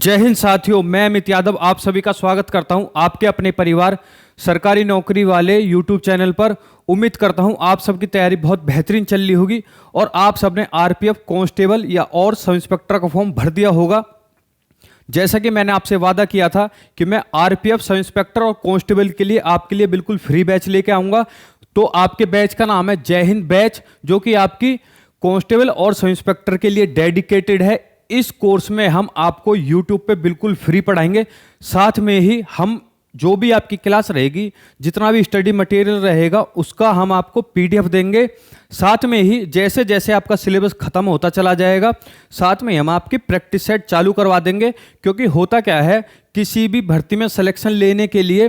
जय हिंद साथियों, मैं अमित यादव आप सभी का स्वागत करता हूं आपके अपने परिवार सरकारी नौकरी वाले यूट्यूब चैनल पर। उम्मीद करता हूं आप सबकी तैयारी बहुत बेहतरीन चल रही होगी और आप सबने आरपीएफ कांस्टेबल या और सब इंस्पेक्टर का फॉर्म भर दिया होगा। जैसा कि मैंने आपसे वादा किया था कि मैं आरपीएफ सब इंस्पेक्टर और कांस्टेबल के लिए आपके लिए बिल्कुल फ्री बैच लेके आऊँगा। तो आपके बैच का नाम है जय हिंद बैच, जो कि आपकी कांस्टेबल और सब इंस्पेक्टर के लिए डेडिकेटेड है। इस कोर्स में हम आपको YouTube पे बिल्कुल फ्री पढ़ाएंगे। साथ में ही हम जो भी आपकी क्लास रहेगी, जितना भी स्टडी मटेरियल रहेगा, उसका हम आपको PDF देंगे। साथ में ही जैसे जैसे आपका सिलेबस खत्म होता चला जाएगा, साथ में हम आपकी प्रैक्टिस सेट चालू करवा देंगे। क्योंकि होता क्या है, किसी भी भर्ती में सिलेक्शन लेने के लिए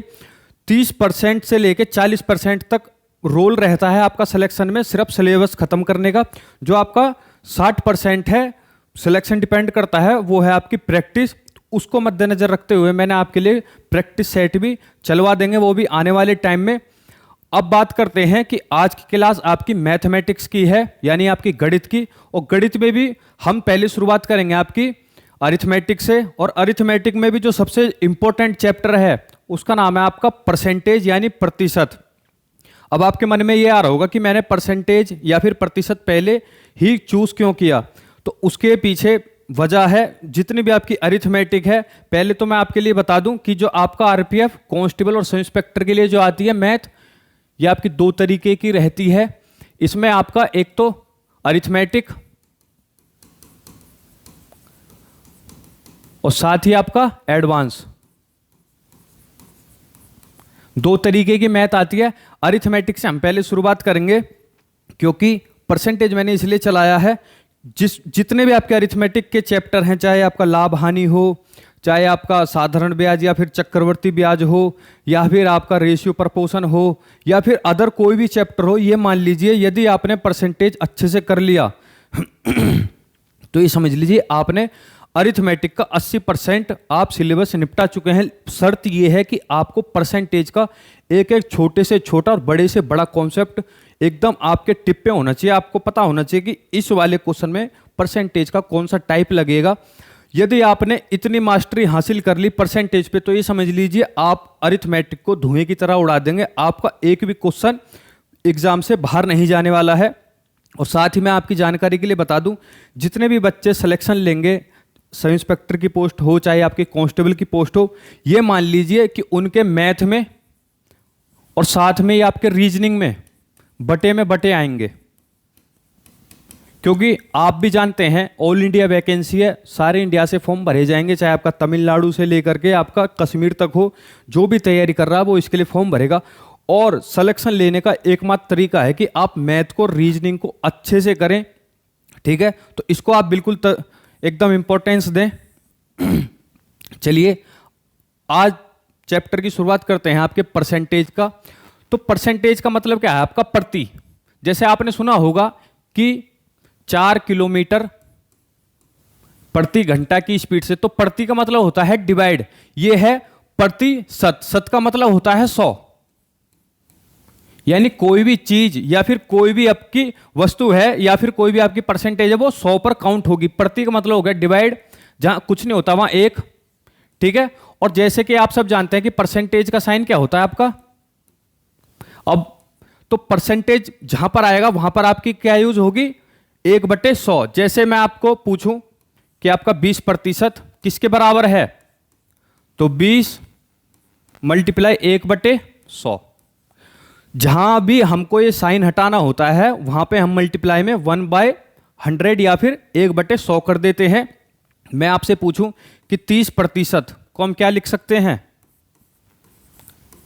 30% से लेकर 40% तक रोल रहता है आपका सिलेक्शन में, सिर्फ सिलेबस खत्म करने का। जो आपका 60% है सिलेक्शन डिपेंड करता है, वो है आपकी प्रैक्टिस। उसको मद्देनजर रखते हुए मैंने आपके लिए प्रैक्टिस सेट भी चलवा देंगे, वो भी आने वाले टाइम में। अब बात करते हैं कि आज की क्लास आपकी मैथमेटिक्स की है, यानी आपकी गणित की। और गणित में भी हम पहले शुरुआत करेंगे आपकी अरिथमेटिक से। और अरिथमेटिक में भी जो सबसे इंपॉर्टेंट चैप्टर है उसका नाम है आपका परसेंटेज, यानी प्रतिशत। अब आपके मन में ये आ रहा होगा कि मैंने परसेंटेज या फिर प्रतिशत पहले ही चूज क्यों किया। तो उसके पीछे वजह है, जितनी भी आपकी अरिथमेटिक है, पहले तो मैं आपके लिए बता दूं कि जो आपका आरपीएफ कांस्टेबल और सब इंस्पेक्टर के लिए जो आती है मैथ, ये आपकी दो तरीके की रहती है। इसमें आपका एक तो अरिथमेटिक और साथ ही आपका एडवांस, दो तरीके की मैथ आती है। अरिथमेटिक से हम पहले शुरुआत करेंगे, क्योंकि परसेंटेज मैंने इसलिए चलाया है, जितने भी आपके अरिथमेटिक के चैप्टर हैं, चाहे आपका लाभ हानि हो, चाहे आपका साधारण ब्याज या फिर चक्रवर्ती ब्याज हो, या फिर आपका रेशियो प्रपोर्शन हो, या फिर अदर कोई भी चैप्टर हो, ये मान लीजिए यदि आपने परसेंटेज अच्छे से कर लिया तो ये समझ लीजिए आपने अरिथमेटिक का 80% आप सिलेबस निपटा चुके हैं। शर्त ये है कि आपको परसेंटेज का एक एक छोटे से छोटा और बड़े से बड़ा कॉन्सेप्ट एकदम आपके टिप पे होना चाहिए। आपको पता होना चाहिए कि इस वाले क्वेश्चन में परसेंटेज का कौन सा टाइप लगेगा। यदि आपने इतनी मास्टरी हासिल कर ली परसेंटेज पे, तो ये समझ लीजिए आप अरिथमेटिक को धुएं की तरह उड़ा देंगे। आपका एक भी क्वेश्चन एग्जाम से बाहर नहीं जाने वाला है। और साथ ही मैं आपकी जानकारी के लिए बता दूं, जितने भी बच्चे सिलेक्शन लेंगे, सब इंस्पेक्टर की पोस्ट हो चाहे आपके कांस्टेबल की पोस्ट हो, ये मान लीजिए कि उनके मैथ में और साथ में ही आपके रीजनिंग में बटे आएंगे। क्योंकि आप भी जानते हैं ऑल इंडिया वैकेंसी है, सारे इंडिया से फॉर्म भरे जाएंगे, चाहे आपका तमिलनाडु से लेकर के आपका कश्मीर तक हो, जो भी तैयारी कर रहा है वो इसके लिए फॉर्म भरेगा। और सिलेक्शन लेने का एकमात्र तरीका है कि आप मैथ को, रीजनिंग को अच्छे से करें। ठीक है, तो इसको आप बिल्कुल एकदम इंपॉर्टेंस दें। चलिए आज चैप्टर की शुरुआत करते हैं आपके परसेंटेज का। तो परसेंटेज का मतलब क्या है आपका प्रति। जैसे आपने सुना होगा कि 4 किलोमीटर प्रति घंटा की स्पीड से, तो प्रति का मतलब होता है डिवाइड, ये है प्रतिशत। शत का मतलब होता है 100, यानी कोई भी चीज या फिर कोई भी आपकी वस्तु है या फिर कोई भी आपकी परसेंटेज है वो 100 पर काउंट होगी। प्रति का मतलब हो गया डिवाइड, जहां कुछ नहीं होता वहां एक। ठीक है, और जैसे कि आप सब जानते हैं कि परसेंटेज का साइन क्या होता है आपका। अब तो परसेंटेज जहां पर आएगा वहां पर आपकी क्या यूज होगी, 1/100। जैसे मैं आपको पूछूं कि आपका 20% किसके बराबर है, तो 20 × 1/100। जहां भी हमको ये साइन हटाना होता है वहां पे हम मल्टीप्लाई में 1/100 या फिर 1/100 कर देते हैं। मैं आपसे पूछूं कि 30% को हम क्या लिख सकते हैं,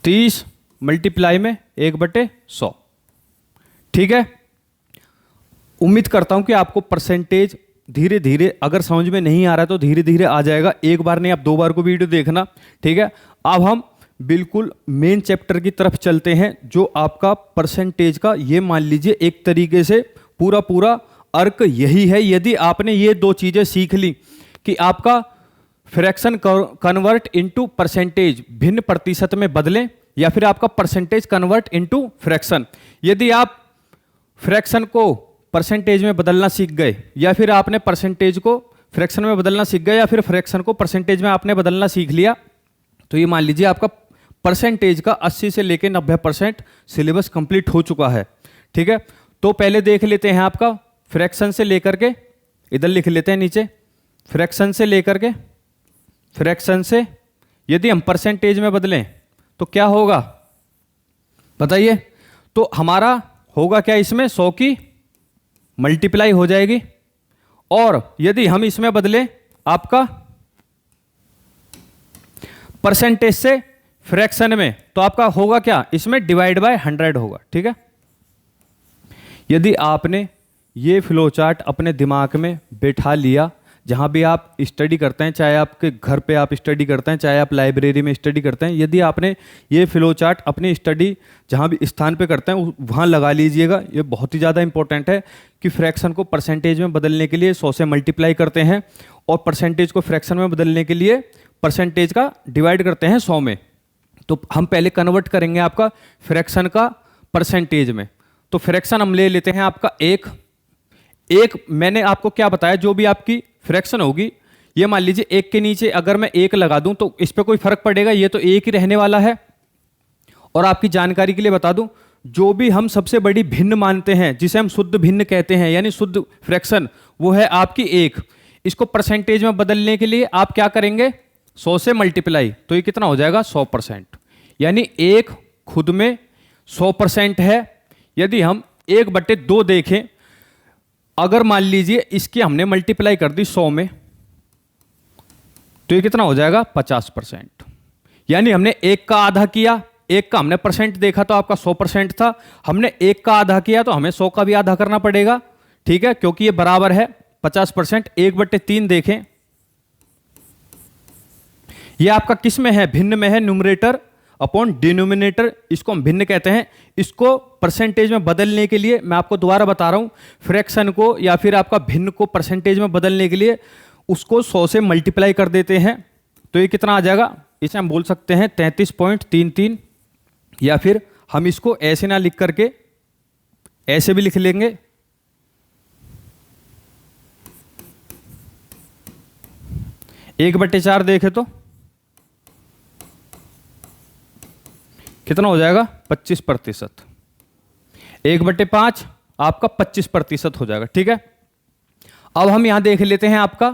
30 मल्टीप्लाई में 1/100। ठीक है, उम्मीद करता हूं कि आपको परसेंटेज धीरे धीरे, अगर समझ में नहीं आ रहा है तो धीरे धीरे आ जाएगा। एक बार नहीं, आप 2 बार को वीडियो देखना। ठीक है, अब हम बिल्कुल मेन चैप्टर की तरफ चलते हैं, जो आपका परसेंटेज का, ये मान लीजिए एक तरीके से पूरा अर्क यही है। यदि आपने ये दो चीजें सीख ली कि आपका फ्रैक्शन कन्वर्ट इनटू परसेंटेज, भिन्न प्रतिशत में बदलें, या फिर आपका परसेंटेज कन्वर्ट इनटू फ्रैक्शन। यदि आप फ्रैक्शन को परसेंटेज में बदलना सीख गए, या फिर आपने परसेंटेज को फ्रैक्शन में बदलना सीख गए या फिर फ्रैक्शन को परसेंटेज में आपने बदलना सीख लिया, तो ये मान लीजिए आपका परसेंटेज का 80 से लेकर 90% सिलेबस कंप्लीट हो चुका है। ठीक है, तो पहले देख लेते हैं आपका फ्रैक्शन से लेकर के, इधर लिख लेते हैं नीचे, फ्रैक्शन से लेकर के, फ्रैक्शन से यदि हम परसेंटेज में बदलें तो क्या होगा बताइए। तो हमारा होगा क्या, इसमें 100 की मल्टीप्लाई हो जाएगी, और यदि हम इसमें बदलें आपका परसेंटेज से फ्रैक्शन में, तो आपका होगा क्या, इसमें डिवाइड बाय 100 होगा। ठीक है, यदि आपने ये फ्लो चार्ट अपने दिमाग में बैठा लिया, जहां भी आप स्टडी करते हैं, चाहे आपके घर पे आप स्टडी करते हैं, चाहे आप लाइब्रेरी में स्टडी करते हैं, यदि आपने ये फ्लो चार्ट अपनी स्टडी जहां भी स्थान पे करते हैं वहां लगा लीजिएगा। ये बहुत ही ज़्यादा इंपॉर्टेंट है कि फ्रैक्शन को परसेंटेज में बदलने के लिए 100 से मल्टीप्लाई करते हैं, और परसेंटेज को फ्रैक्शन में बदलने के लिए परसेंटेज का डिवाइड करते हैं 100 में। तो हम पहले कन्वर्ट करेंगे आपका फ्रैक्शन का परसेंटेज में। तो फ्रैक्शन हम ले लेते हैं आपका एक मैंने आपको क्या बताया, जो भी आपकी फ्रैक्शन होगी, ये मान लीजिए एक के नीचे अगर मैं एक लगा दूं तो इस पे कोई फर्क पड़ेगा, ये तो एक ही रहने वाला है। और आपकी जानकारी के लिए बता दूं, जो भी हम सबसे बड़ी भिन्न मानते हैं, जिसे हम शुद्ध भिन्न कहते हैं, यानी शुद्ध फ्रैक्शन, वो है आपकी एक। इसको परसेंटेज में बदलने के लिए आप क्या करेंगे, 100 से मल्टीप्लाई, तो ये कितना हो जाएगा 100%, यानी एक खुद में 100% है। यदि हम 1/2 देखें, अगर मान लीजिए इसकी हमने मल्टीप्लाई कर दी 100 में, तो ये कितना हो जाएगा 50%, यानी हमने एक का आधा किया, एक का हमने परसेंट देखा तो आपका 100% था, हमने एक का आधा किया तो हमें 100 का भी आधा करना पड़ेगा। ठीक है, क्योंकि ये बराबर है 50%। 1/3 देखें, ये आपका किस में है, भिन्न में है, न्यूमरेटर अपॉन डिनोमिनेटर, इसको हम भिन्न कहते हैं। इसको परसेंटेज में बदलने के लिए मैं आपको दोबारा बता रहा हूं, फ्रैक्शन को या फिर आपका भिन्न को परसेंटेज में बदलने के लिए उसको 100 से मल्टीप्लाई कर देते हैं, तो ये कितना आ जाएगा, इसे हम बोल सकते हैं 33.33, या फिर हम इसको ऐसे ना लिख करके ऐसे भी लिख लेंगे, 1/4 देखे तो कितना हो जाएगा 25%, 1/5 आपका 25% हो जाएगा। ठीक है, अब हम यहां देख लेते हैं आपका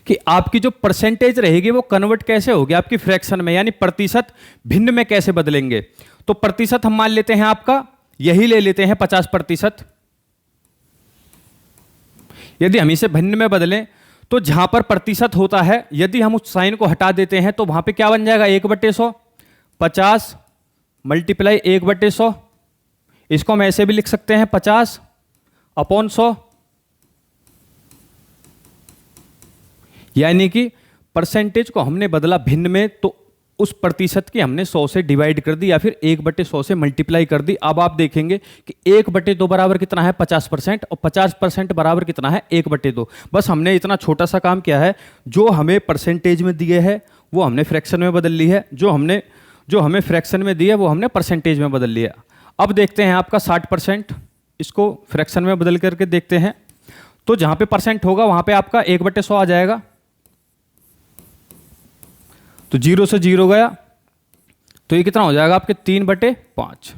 कि आपकी जो परसेंटेज रहेगी वो कन्वर्ट कैसे होगी आपकी फ्रैक्शन में, यानी प्रतिशत भिन्न में कैसे बदलेंगे। तो प्रतिशत हम मान लेते हैं आपका यही ले लेते हैं 50%। यदि हम इसे भिन्न में बदलें तो जहां पर प्रतिशत होता है, यदि हम उस साइन को हटा देते हैं तो वहां पे क्या बन जाएगा 1/100, 50 मल्टीप्लाई 1/100, इसको हम ऐसे भी लिख सकते हैं 50/100, यानी कि परसेंटेज को हमने बदला भिन्न में, तो उस प्रतिशत की हमने 100 से डिवाइड कर दी या फिर 1/100 से मल्टीप्लाई कर दी। अब आप देखेंगे कि 1/2 बराबर कितना है 50%, और 50% बराबर कितना है 1/2। बस हमने इतना छोटा सा काम किया है, जो हमें परसेंटेज में दिए है वो हमने फ्रैक्शन में बदल ली है, जो हमें फ्रैक्शन में दिए वो हमने परसेंटेज में बदल लिया। अब देखते हैं आपका 60%, इसको फ्रैक्शन में बदल करके देखते हैं। तो जहां पे परसेंट होगा वहां पे आपका 1/100 आ जाएगा, तो 0 से 0 गया, तो ये कितना हो जाएगा आपके 3/5।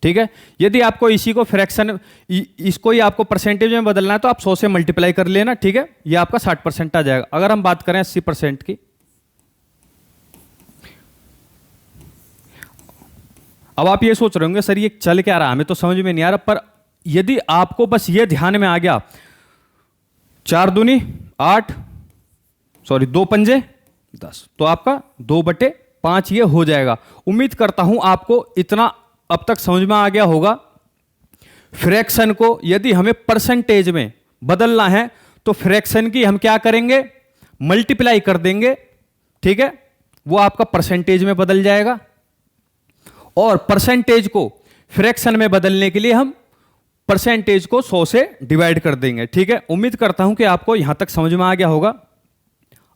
ठीक है, यदि आपको इसी को फ्रैक्शन, इसको ही आपको परसेंटेज में बदलना है तो आप 100 से मल्टीप्लाई कर लेना। ठीक है, ये आपका 60% आ जाएगा। अगर हम बात करें 80% की, अब आप ये सोच रहे होंगे सर ये चल क्या रहा है, हमें तो समझ में नहीं आ रहा, पर यदि आपको बस ये ध्यान में आ गया, 4 दूनी 8, 2 पंजे 10, तो आपका 2/5 ये हो जाएगा। उम्मीद करता हूं आपको इतना अब तक समझ में आ गया होगा। फ्रैक्शन को यदि हमें परसेंटेज में बदलना है तो फ्रैक्शन की हम क्या करेंगे, मल्टीप्लाई कर देंगे। ठीक है, वो आपका परसेंटेज में बदल जाएगा, और परसेंटेज को फ्रैक्शन में बदलने के लिए हम परसेंटेज को 100 से डिवाइड कर देंगे। ठीक है, उम्मीद करता हूं कि आपको यहां तक समझ में आ गया होगा।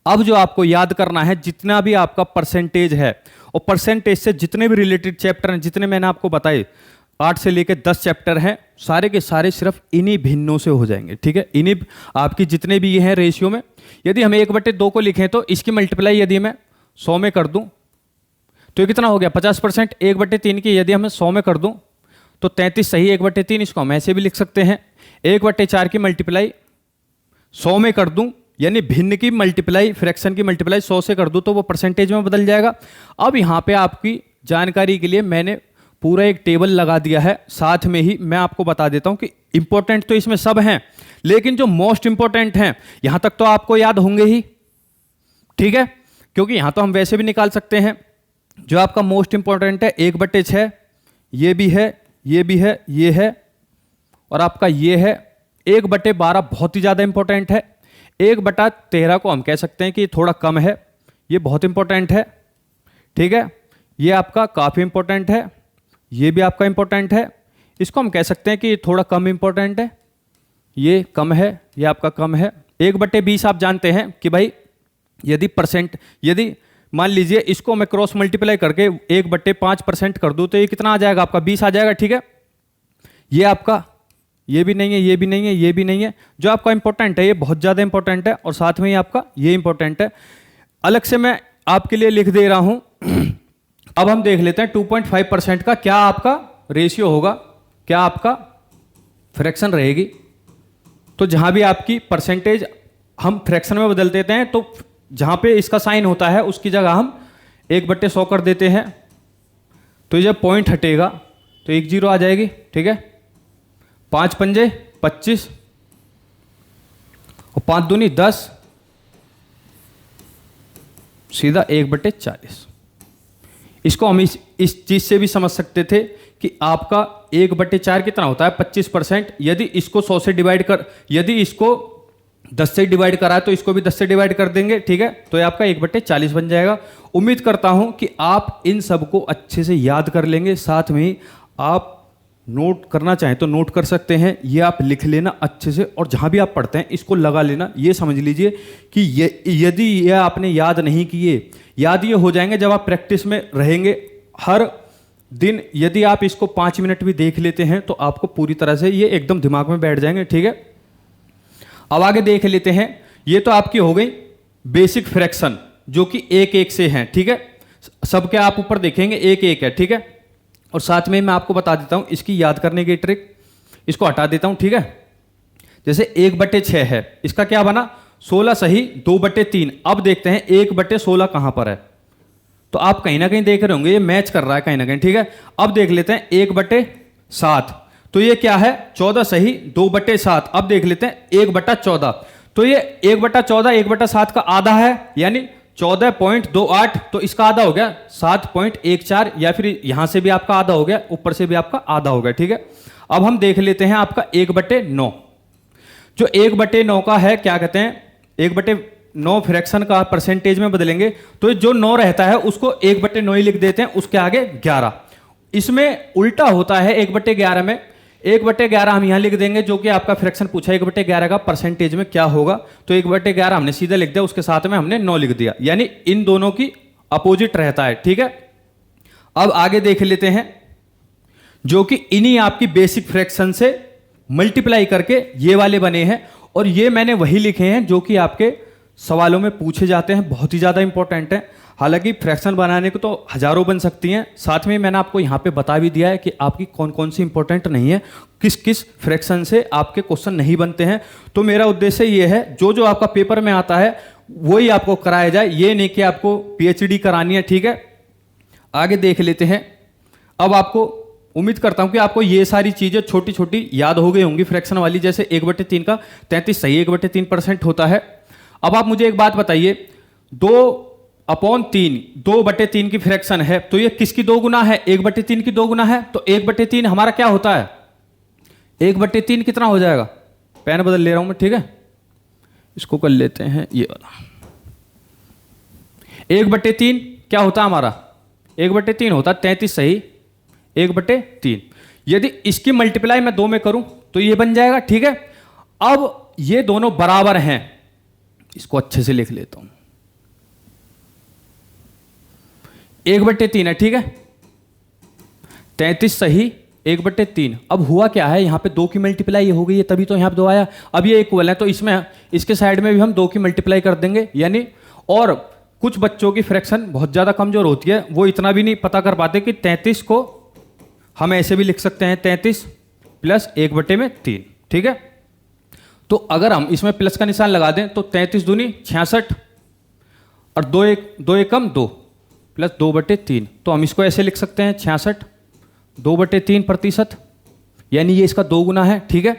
अब जो आपको याद करना है, जितना भी आपका परसेंटेज है और परसेंटेज से जितने भी रिलेटेड चैप्टर हैं, जितने मैंने आपको बताए, 8 से लेकर 10 चैप्टर हैं, सारे के सारे सिर्फ इन्हीं भिन्नों से हो जाएंगे। ठीक है, इन्हीं आपकी जितने भी ये हैं रेशियो में, यदि हम 1/2 को लिखें तो इसकी मल्टीप्लाई यदि मैं 100 में कर दूं तो ये कितना हो गया 50%। 1/3 की यदि हमें 100 में कर दूं तो 33 सही 1/3, इसको हम ऐसे भी लिख सकते हैं। 1/4 की मल्टीप्लाई 100 में कर दूं, यानी भिन्न की मल्टीप्लाई, फ्रैक्शन की मल्टीप्लाई 100 से कर दूं तो वो परसेंटेज में बदल जाएगा। अब यहां पे आपकी जानकारी के लिए मैंने पूरा एक टेबल लगा दिया है, साथ में ही मैं आपको बता देता हूं कि इंपॉर्टेंट तो इसमें सब हैं, लेकिन जो मोस्ट इंपॉर्टेंट हैं यहां तक तो आपको याद होंगे ही। ठीक है, क्योंकि यहां तो हम वैसे भी निकाल सकते हैं। जो आपका मोस्ट इंपॉर्टेंट है 1/6, ये भी है, ये भी है, ये है, और आपका ये है 1/12 बहुत ही ज्यादा इंपॉर्टेंट है। 1/13 को हम कह सकते हैं कि ये थोड़ा कम है, ये बहुत इंपॉर्टेंट है। ठीक है, ये आपका काफी इंपॉर्टेंट है, ये भी आपका इंपॉर्टेंट है। इसको हम कह सकते हैं कि ये थोड़ा कम इंपॉर्टेंट है, ये कम है, ये आपका कम है। 1/20 आप जानते हैं कि भाई यदि मान लीजिए इसको मैं क्रॉस मल्टीप्लाई करके 1/5% कर दूं तो ये कितना आ जाएगा आपका 20 आ जाएगा। ठीक है, ये आपका ये भी नहीं है, ये भी नहीं है, ये भी नहीं है। जो आपका इंपॉर्टेंट है ये बहुत ज्यादा इंपॉर्टेंट है, और साथ में ही आपका ये इंपॉर्टेंट है। अलग से मैं आपके लिए लिख दे रहा हूं। अब हम देख लेते हैं 2.5% का क्या आपका रेशियो होगा, क्या आपका फ्रैक्शन रहेगी। तो जहां भी आपकी परसेंटेज हम फ्रैक्शन में बदल देते हैं, तो जहां पे इसका साइन होता है उसकी जगह हम 1/100 कर देते हैं, तो जब पॉइंट हटेगा तो 1 0 आ जाएगी। ठीक है, 5 पंजे 25 और 5 दूनी 10, सीधा 1/40। इसको हम इस चीज से भी समझ सकते थे कि आपका 1/4 कितना होता है 25%। यदि इसको 100 से डिवाइड कर, यदि इसको 10 से डिवाइड करा है तो इसको भी 10 से डिवाइड कर देंगे। ठीक है, तो ये आपका 1/40 बन जाएगा। उम्मीद करता हूं कि आप इन सबको अच्छे से याद कर लेंगे। साथ में ही आप नोट करना चाहें तो नोट कर सकते हैं, ये आप लिख लेना अच्छे से, और जहां भी आप पढ़ते हैं इसको लगा लेना। ये समझ लीजिए कि यदि ये आपने याद नहीं किए, याद ये हो जाएंगे जब आप प्रैक्टिस में रहेंगे हर दिन। यदि आप इसको 5 मिनट भी देख लेते हैं तो आपको पूरी तरह से ये एकदम दिमाग में बैठ जाएंगे। ठीक है, अब आगे देख लेते हैं। ये तो आपकी हो गई बेसिक फ्रैक्शन जो कि 1-1 से हैं। ठीक है, सबके आप ऊपर देखेंगे 1-1 है। ठीक है, और साथ में मैं आपको बता देता हूं इसकी याद करने की ट्रिक, इसको हटा देता हूं। ठीक है, जैसे 1/6 है, इसका क्या बना 16 सही 2/3। अब देखते हैं 1/16 कहां पर है, तो आप कहीं ना कहीं देख रहे होंगे ये मैच कर रहा है कहीं ना कहीं। ठीक है, अब देख लेते हैं 1/7, तो ये क्या है 14 सही 2/7। अब देख लेते हैं 1/14, तो ये 1/14 1/7 का आधा है, यानी 14.28, तो इसका आधा हो गया 7.14, या फिर यहां से भी आपका आधा हो गया, ऊपर से भी आपका आधा हो गया। ठीक है, अब हम देख लेते हैं आपका 1/9। जो 1/9 का है क्या कहते हैं 1/9 फ्रैक्शन का परसेंटेज में बदलेंगे तो जो 9 रहता है उसको 1/9 ही लिख देते हैं, उसके आगे 11। इसमें उल्टा होता है 1/11 में। 1/11 हम यहां लिख देंगे, जो कि आपका फ्रैक्शन पूछा 1/11 का परसेंटेज में क्या होगा, तो 1/11 हमने सीधा लिख दिया, उसके साथ में हमने 9 लिख दिया, यानी इन दोनों की अपोजिट रहता है। ठीक है, अब आगे देख लेते हैं, जो कि इन्हीं आपकी बेसिक फ्रैक्शन से मल्टीप्लाई करके ये वाले बने हैं, और ये मैंने वही लिखे हैं जो कि आपके सवालों में पूछे जाते हैं, बहुत ही ज्यादा इंपॉर्टेंट है। हालांकि फ्रैक्शन बनाने को तो हजारों बन सकती हैं, साथ में मैंने आपको यहाँ पे बता भी दिया है कि आपकी कौन कौन सी इंपॉर्टेंट नहीं है, किस किस फ्रैक्शन से आपके क्वेश्चन नहीं बनते हैं। तो मेरा उद्देश्य ये है जो जो आपका पेपर में आता है वही आपको कराया जाए, ये नहीं कि आपको पीएचडी करानी है। ठीक है, आगे देख लेते हैं। अब आपको उम्मीद करता हूं कि आपको ये सारी चीजें छोटी छोटी याद हो गई होंगी फ्रैक्शन वाली, जैसे 1/3 का 33 सही 1/3% होता है। अब आप मुझे एक बात बताइए, 2/3 2/3 की फ्रैक्शन है, तो ये किसकी 2 गुना है 1/3 की 2 गुना है, तो 1/3 हमारा क्या होता है 1/3 कितना हो जाएगा, पेन बदल ले रहा हूं मैं। ठीक है, इसको कर लेते हैं ये वाला। 1/3 क्या होता है हमारा 1/3 होता है 33 सही 1/3। यदि इसकी मल्टीप्लाई मैं 2 में करूं तो ये बन जाएगा। ठीक है, अब ये दोनों बराबर हैं, इसको अच्छे से लिख लेता हूं। 1/3 है। ठीक है, 33 सही 1/3। अब हुआ क्या है, यहाँ पे 2 की मल्टीप्लाई हो गई है, तभी तो यहाँ पे 2 आया। अब ये इक्वल है तो इसमें इसके साइड में भी हम 2 की मल्टीप्लाई कर देंगे यानी। और कुछ बच्चों की फ्रैक्शन बहुत ज़्यादा कमजोर होती है, वो इतना भी नहीं पता कर पाते कि 33 को हम ऐसे भी लिख सकते हैं 33 प्लस 1/3। ठीक है, तो अगर हम इसमें प्लस का निशान लगा दें तो 33 दूनी 66 और 2 एकम 2 प्लस 2/3, तो हम इसको ऐसे लिख सकते हैं 66 2/3%, यानी ये इसका 2 गुना है। ठीक है,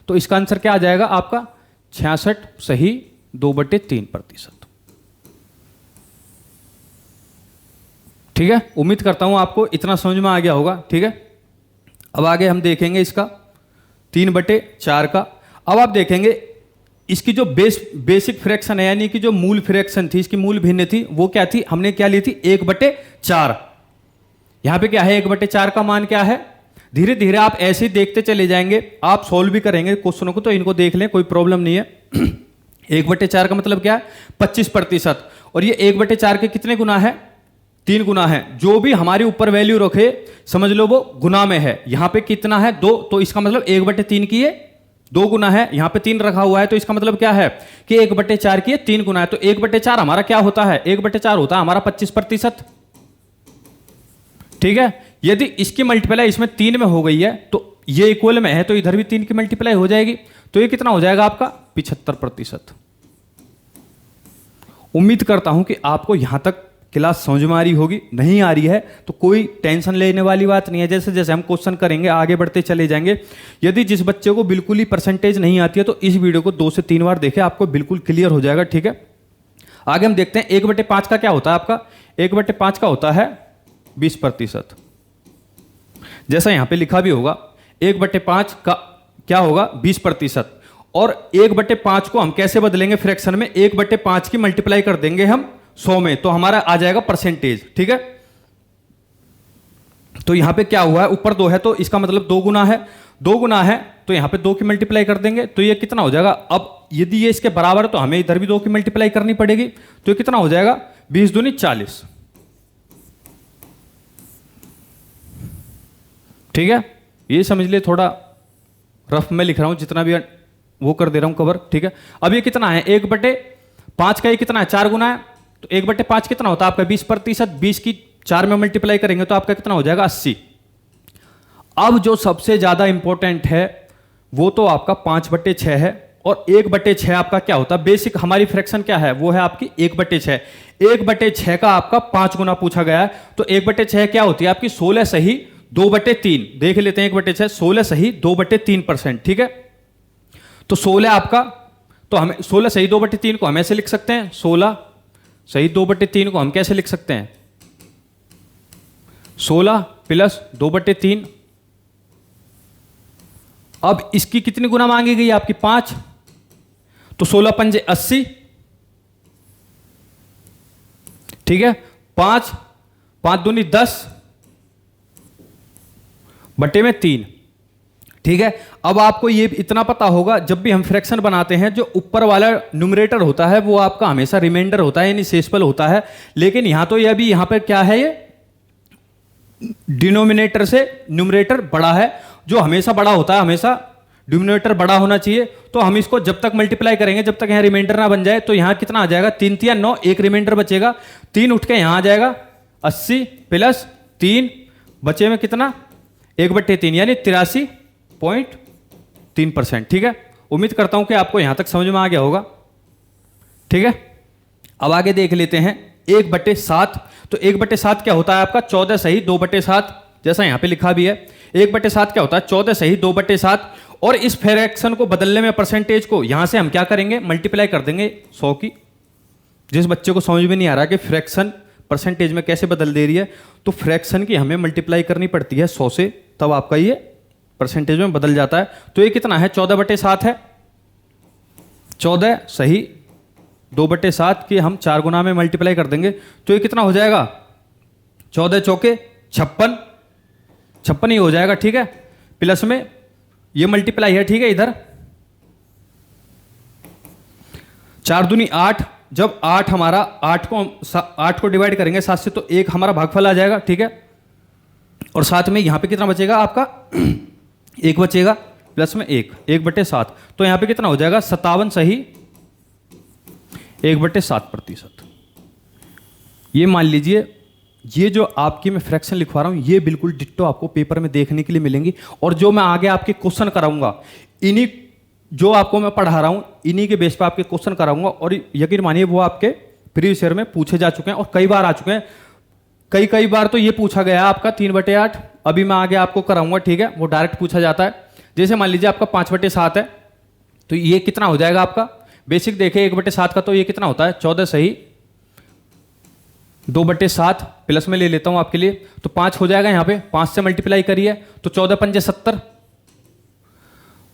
तो इसका आंसर क्या आ जाएगा आपका 66 सही 2/3%। ठीक है, उम्मीद करता हूं आपको इतना समझ में आ गया होगा। ठीक है, अब आगे हम देखेंगे इसका 3/4 का। अब आप देखेंगे इसकी जो बेसिक फ्रैक्शन है यानी कि जो मूल फ्रैक्शन थी, इसकी मूल भिन्न थी, वो क्या थी, हमने क्या ली थी 1/4। यहां पे क्या है 1/4 का मान क्या है, धीरे धीरे आप ऐसे ही देखते चले जाएंगे, आप सोल्व भी करेंगे क्वेश्चनों को तो इनको देख लें, कोई प्रॉब्लम नहीं है। 1/4 का मतलब क्या है 25%, और ये 1/4 के कितने गुना है 3 गुना है। जो भी हमारे ऊपर वैल्यू रखे समझ लो वो गुना में है। यहां पे कितना है 2, तो इसका मतलब 1/3 की ये 2 गुना है, यहां पे 3 रखा हुआ है तो इसका मतलब क्या है कि 1/4 की 3 गुना है। तो 1/4 हमारा क्या होता है, 1/4 होता है हमारा 25%। ठीक है, यदि इसकी मल्टीप्लाई इसमें 3 में हो गई है तो ये इक्वल में है तो इधर भी 3 की मल्टीप्लाई हो जाएगी, तो ये कितना हो जाएगा आपका 75%। उम्मीद करता हूं कि आपको यहां तक क्लास समझ में आ रही होगी। नहीं आ रही है तो कोई टेंशन लेने वाली बात नहीं है, जैसे जैसे हम क्वेश्चन करेंगे आगे बढ़ते चले जाएंगे। यदि जिस बच्चे को बिल्कुल ही परसेंटेज नहीं आती है तो इस वीडियो को 2 से 3 बार देखें, आपको बिल्कुल क्लियर हो जाएगा। ठीक है, आगे हम देखते हैं 1/5 का क्या होता है आपका, 1/5 का होता है 20%। जैसा यहां पे लिखा भी होगा 1/5 का क्या होगा 20%, और 1/5 को हम कैसे बदलेंगे फ्रैक्शन में, 1/5 की मल्टीप्लाई कर देंगे हम 100 में, तो हमारा आ जाएगा परसेंटेज। ठीक है, तो यहां पे क्या हुआ है ऊपर 2 है तो इसका मतलब 2 गुना है, 2 गुना है तो यहां पे 2 की मल्टीप्लाई कर देंगे तो ये कितना हो जाएगा। अब यदि ये इसके बराबर है तो हमें इधर भी 2 की मल्टीप्लाई करनी पड़ेगी, तो ये कितना हो जाएगा 20 दूनी 40। ठीक है, ये समझ लिए, थोड़ा रफ में लिख रहा हूं, जितना भी वो कर दे रहा हूं कवर। ठीक है, अब ये कितना है 1/5 का ये कितना है 4 गुना है, तो 1/5 कितना होता है आपका 20%, 20 की 4 में मल्टीप्लाई करेंगे तो आपका कितना हो जाएगा 80। अब जो सबसे ज्यादा इंपॉर्टेंट है वो तो आपका 5/6 है, और 1/6 आपका क्या होता है, बेसिक हमारी फ्रैक्शन क्या है वो है आपकी 1/6। 1/6 का आपका 5 गुना पूछा गया है, तो 1/6 क्या होती है आपकी 16 सही 2/3। देख लेते हैं 1/6 16 सही 2/3%। ठीक है, तो 16 आपका, तो हमें 16 सही 2/3 को हम ऐसे लिख सकते हैं, 16 सही 2/3 को हम कैसे लिख सकते हैं 16 प्लस 2/3। अब इसकी कितनी गुना मांगी गई आपकी 5, तो 16 पंजे 80। ठीक है, 5 5 दूनी 10 बटे में 3। ठीक है, अब आपको ये इतना पता होगा जब भी हम फ्रैक्शन बनाते हैं जो ऊपर वाला न्यूमरेटर होता है वो आपका हमेशा रिमाइंडर होता है यानी शेषफल होता है, लेकिन यहां तो ये अभी यहां पर क्या है ये डिनोमिनेटर से न्यूमरेटर बड़ा है, जो हमेशा बड़ा होता है, हमेशा डिनोमिनेटर बड़ा होना चाहिए। तो हम इसको जब तक मल्टीप्लाई करेंगे जब तक यहां रिमाइंडर ना बन जाए, तो यहां कितना आ जाएगा 3 3 9, एक रिमाइंडर बचेगा, 3 उठ के यहां आ जाएगा 80 प्लस 3 बचे में कितना 1/3 यानी 83.3%। ठीक है, उम्मीद करता हूं कि आपको यहां तक समझ में आ गया होगा। ठीक है, अब आगे देख लेते हैं 1/7। तो 1/7 क्या होता है आपका 14 सही 2/7, जैसा यहां पे लिखा भी है। 1/7 क्या होता है 14 सही 2/7, और इस फ्रैक्शन को बदलने में परसेंटेज को यहां से हम क्या करेंगे मल्टीप्लाई कर देंगे 100 की। जिस बच्चे को समझ में नहीं आ रहा कि फ्रैक्शन परसेंटेज में कैसे बदल दे रही है, तो फ्रैक्शन की हमें मल्टीप्लाई करनी पड़ती है 100 से, तब आपका ये परसेंटेज में बदल जाता है। तो ये कितना है 14/7 है, 14 सही 2/7 की हम 4 गुना में मल्टीप्लाई कर देंगे तो ये कितना हो जाएगा 14 चौके 56 ही हो जाएगा। ठीक है, प्लस में ये मल्टीप्लाई है। ठीक है, इधर 4 दूनी 8, जब 8 हमारा 8 को डिवाइड करेंगे 7 से तो 1 हमारा भागफल आ जाएगा। ठीक है, और साथ में यहाँ पे कितना बचेगा आपका 1 बचेगा, प्लस में 1/7, तो यहाँ पे कितना हो जाएगा 57 सही 1/7%। ये मान लीजिए, ये जो आपकी मैं फ्रैक्शन लिखवा रहा हूं ये बिल्कुल डिट्टो आपको पेपर में देखने के लिए मिलेंगी। और जो मैं आगे आपके क्वेश्चन कराऊंगा, इन्हीं जो आपको मैं पढ़ा रहा हूं इन्हीं के बेस पर आपके क्वेश्चन कराऊंगा। और यकीन मानिए वो आपके प्रीवियस ईयर में पूछे जा चुके हैं और कई बार आ चुके हैं। कई बार तो ये पूछा गया है आपका 3/8, अभी मैं आगे आपको कराऊंगा, ठीक है, वो डायरेक्ट पूछा जाता है। जैसे मान लीजिए आपका 5/7 है, तो ये कितना हो जाएगा आपका बेसिक देखे 1/7 का, तो ये कितना होता है 14 सही 2/7, प्लस में ले लेता हूं आपके लिए, तो 5 हो जाएगा। यहां पे 5 से मल्टीप्लाई करिए तो 14 पंजे 70,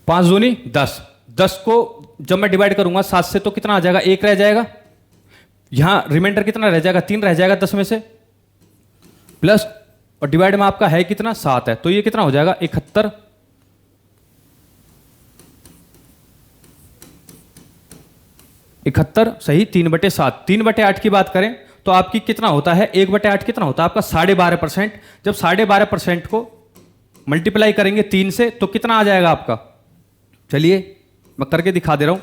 5 दूनी 10, 10 को जब मैं डिवाइड करूंगा 7 से तो कितना आ जाएगा 1 रह जाएगा। यहां रिमाइंडर कितना रह जाएगा 3 रह जाएगा 10 में से, प्लस और डिवाइड में आपका है कितना 7 है, तो ये कितना हो जाएगा 71, 71 सही 3/7। 3/8 की बात करें तो आपकी कितना होता है 1/8 कितना होता है आपका 12.5%। जब 12.5% को मल्टीप्लाई करेंगे 3 से तो कितना आ जाएगा आपका, चलिए मैं करके दिखा दे रहा हूं।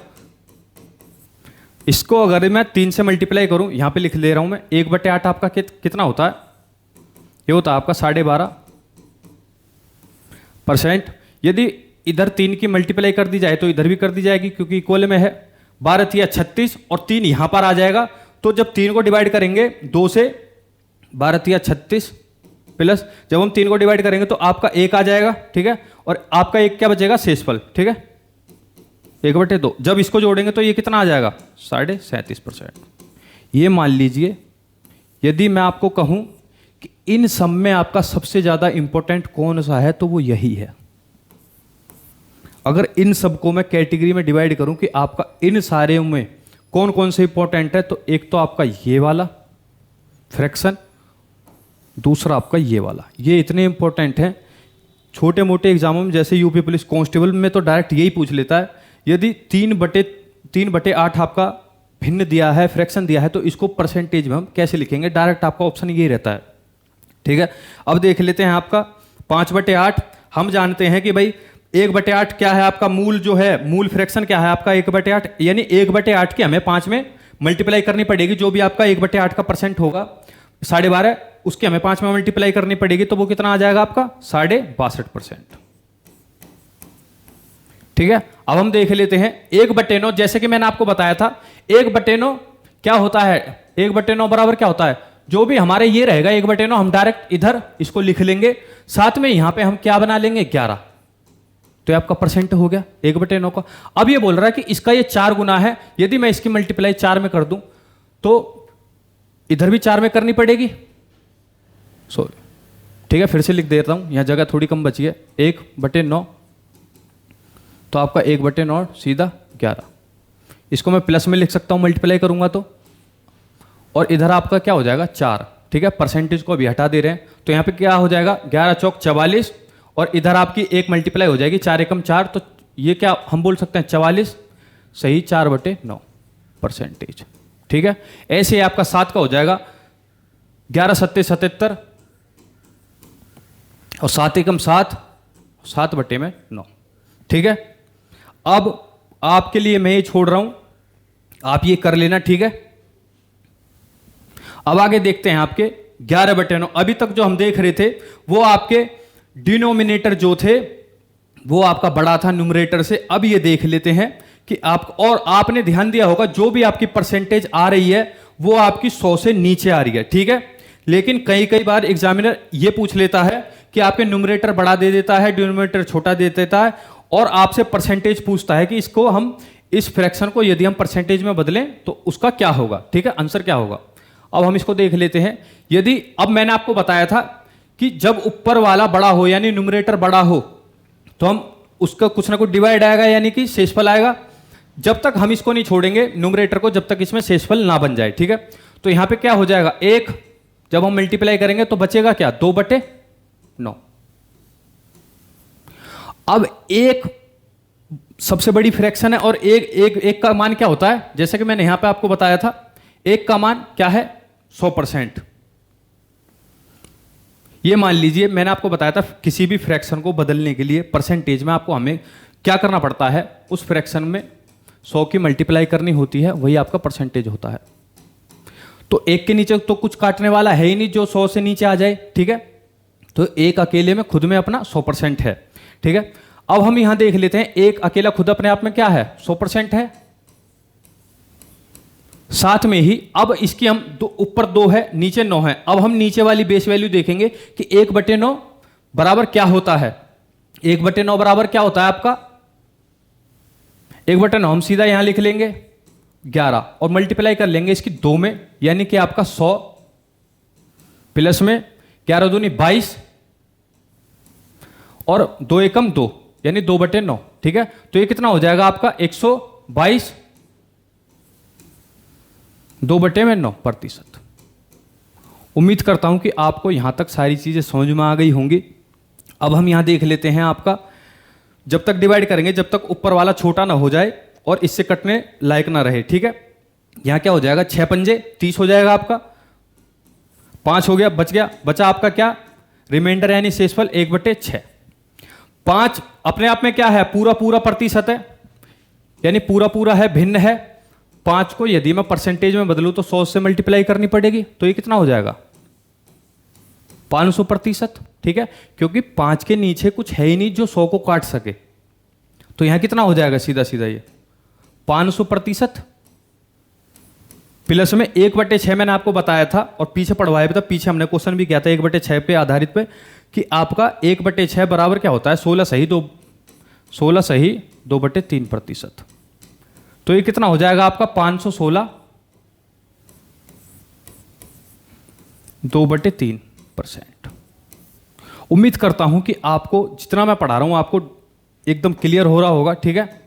इसको अगर मैं 3 से मल्टीप्लाई करूं, यहां पे लिख ले रहा हूं मैं, 1/8 आपका कितना होता है, ये होता है आपका 12.5%। यदि इधर 3 की मल्टीप्लाई कर दी जाए तो इधर भी कर दी जाएगी क्योंकि इक्वल में है, 12 × 36 और 3 यहां पर आ जाएगा। तो जब 3 को डिवाइड करेंगे 2 से, 12 × 36 प्लस जब हम 3 को डिवाइड करेंगे तो आपका 1 आ जाएगा, ठीक है, और आपका 1 क्या बचेगा शेषफल, ठीक है 1/2। जब इसको जोड़ेंगे तो ये कितना आ जाएगा 37.5%। ये मान लीजिए यदि मैं आपको कहूं कि इन सब में आपका सबसे ज्यादा इंपॉर्टेंट कौन सा है तो वो यही है। अगर इन सबको मैं कैटेगरी में डिवाइड करूं कि आपका इन सारे में कौन कौन से इंपॉर्टेंट है, तो एक तो आपका ये वाला फ्रैक्शन, दूसरा आपका ये वाला, ये इतने इंपॉर्टेंट हैं। छोटे मोटे एग्जामों में जैसे यूपी पुलिस कांस्टेबल में तो डायरेक्ट यही पूछ लेता है, यदि 3/8 आपका भिन्न दिया है, फ्रैक्शन दिया है, तो इसको परसेंटेज में हम कैसे लिखेंगे, डायरेक्ट आपका ऑप्शन यही रहता है, ठीक है। अब देख लेते हैं आपका 5/8। हम जानते हैं कि भाई 1/8 क्या है आपका मूल, जो है मूल फ्रैक्शन क्या है आपका 1/8, यानी 1/8 की हमें 5 में मल्टीप्लाई करनी पड़ेगी। जो भी आपका 1/8 का परसेंट होगा 12.5, उसके हमें 5 में मल्टीप्लाई करनी पड़ेगी, तो वो कितना आ जाएगा आपका 62.5%, ठीक है। अब हम देख लेते हैं 1/9, जैसे कि मैंने आपको बताया था 1/9 क्या होता है, 1/9 बराबर क्या होता है, जो भी हमारे ये रहेगा 1/9 हम डायरेक्ट इधर इसको लिख लेंगे, साथ में यहां पे हम क्या बना लेंगे 11, तो आपका परसेंट हो गया 1/9 का। अब ये बोल रहा है कि इसका ये 4 गुना है, यदि मैं इसकी मल्टीप्लाई 4 में कर दूं तो इधर भी 4 में करनी पड़ेगी, सॉरी ठीक है, फिर से लिख देता हूं, यहां जगह थोड़ी कम बची है, 1/9 तो आपका 1/9 सीधा 11। इसको मैं प्लस में लिख सकता हूं मल्टीप्लाई करूंगा तो, और इधर आपका क्या हो जाएगा 4, ठीक है, परसेंटेज को अभी हटा दे रहे हैं, तो यहां पे क्या हो जाएगा 11 चौक 44, और इधर आपकी 1 मल्टीप्लाई हो जाएगी 4 एकम 4, तो ये क्या हम बोल सकते हैं 44 सही 4/9 परसेंटेज, ठीक है। ऐसे ही आपका 7 का हो जाएगा 11 सत्ते 77 और 7 एकम 7, 7/9, ठीक है। अब आपके लिए मैं ये छोड़ रहा हूं, आप ये कर लेना, ठीक है। अब आगे देखते हैं आपके 11/9। अभी तक जो हम देख रहे थे वो आपके डिनोमिनेटर जो थे वो आपका बड़ा था न्यूमरेटर से। अब ये देख लेते हैं कि आप, और आपने ध्यान दिया होगा जो भी आपकी परसेंटेज आ रही है वो आपकी 100 से नीचे आ रही है, ठीक है। लेकिन कई बार एग्जामिनर ये पूछ लेता है कि आपके न्यूमरेटर बड़ा दे देता है, डिनोमिनेटर छोटा दे देता है, और आपसे परसेंटेज पूछता है कि इसको हम, इस फ्रैक्शन को यदि हम परसेंटेज में बदलें तो उसका क्या होगा, ठीक है, आंसर क्या होगा। अब हम इसको देख लेते हैं। यदि, अब मैंने आपको बताया था कि जब ऊपर वाला बड़ा हो यानी न्यूमरेटर बड़ा हो तो हम उसका कुछ ना कुछ डिवाइड आएगा यानी कि शेषफल आएगा। जब तक हम इसको नहीं छोड़ेंगे न्यूमरेटर को, जब तक इसमें शेषफल ना बन जाए, ठीक है। तो यहां पे क्या हो जाएगा 1, जब हम मल्टीप्लाई करेंगे तो बचेगा क्या 2/9। अब 1 सबसे बड़ी फ्रैक्शन है और एक का मान क्या होता है, जैसे कि मैंने यहां पे आपको बताया था 1 का मान क्या है 100%। ये मान लीजिए मैंने आपको बताया था किसी भी फ्रैक्शन को बदलने के लिए परसेंटेज में आपको हमें क्या करना पड़ता है, उस फ्रैक्शन में 100 की मल्टीप्लाई करनी होती है, वही आपका परसेंटेज होता है। तो एक के नीचे तो कुछ काटने वाला है ही नहीं जो 100 से नीचे आ जाए, ठीक है। तो एक अकेले में खुद में अपना 100% है, ठीक है। अब हम यहां देख लेते हैं, एक अकेला खुद अपने आप में क्या है, 100% है। साथ में ही अब इसकी हम ऊपर 2 है, नीचे 9 है। अब हम नीचे वाली बेस वैल्यू देखेंगे कि 1/9 बराबर क्या होता है। 1/9 बराबर क्या होता है आपका, 1/9 हम सीधा यहां लिख लेंगे 11 और मल्टीप्लाई कर लेंगे इसकी 2 में, यानी कि आपका 100 प्लस में 11 दूनी 22 और 2 एकम 2 यानी 2/9, ठीक है। तो ये कितना हो जाएगा आपका 122 2/9%। उम्मीद करता हूं कि आपको यहां तक सारी चीजें समझ में आ गई होंगी। अब हम यहां देख लेते हैं आपका, जब तक डिवाइड करेंगे जब तक ऊपर वाला छोटा ना हो जाए और इससे कटने लायक ना रहे, ठीक है। यहां क्या हो जाएगा, 6 पंजे 30 हो जाएगा आपका, 5 हो गया, बचा आपका क्या रिमाइंडर यानी शेषफल 1/6। 5 अपने आप में क्या है, पूरा पूरा प्रतिशत है, यानी पूरा पूरा है, भिन्न है। 5 को यदि मैं परसेंटेज में बदलूं तो 100 से मल्टीप्लाई करनी पड़ेगी, तो ये कितना हो जाएगा 500%, ठीक है। क्योंकि 5 के नीचे कुछ है ही नहीं जो 100 को काट सके, तो यहां कितना हो जाएगा सीधा सीधा ये 500% प्लस में 1/6 मैंने आपको बताया था और पीछे पढ़वाया भी था, पीछे हमने क्वेश्चन भी किया था 1/6 पे आधारित पे कि आपका 1/6 बराबर क्या होता है 16 सही 2/3%। तो ये कितना हो जाएगा आपका 516 2/3%। उम्मीद करता हूं कि आपको जितना मैं पढ़ा रहा हूं आपको एकदम क्लियर हो रहा होगा, ठीक है।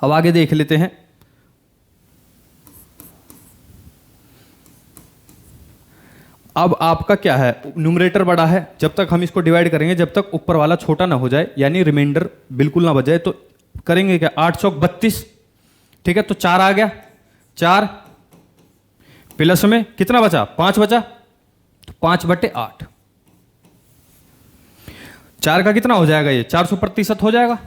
अब आगे देख लेते हैं। अब आपका क्या है, न्यूमरेटर बड़ा है, जब तक हम इसको डिवाइड करेंगे जब तक ऊपर वाला छोटा ना हो जाए यानी रिमाइंडर बिल्कुल ना बजाए, तो करेंगे क्या 832, ठीक है। तो 4 आ गया, 4 प्लस में कितना बचा 5 बचा, तो 5/8। 4 का कितना हो जाएगा ये 400% हो जाएगा,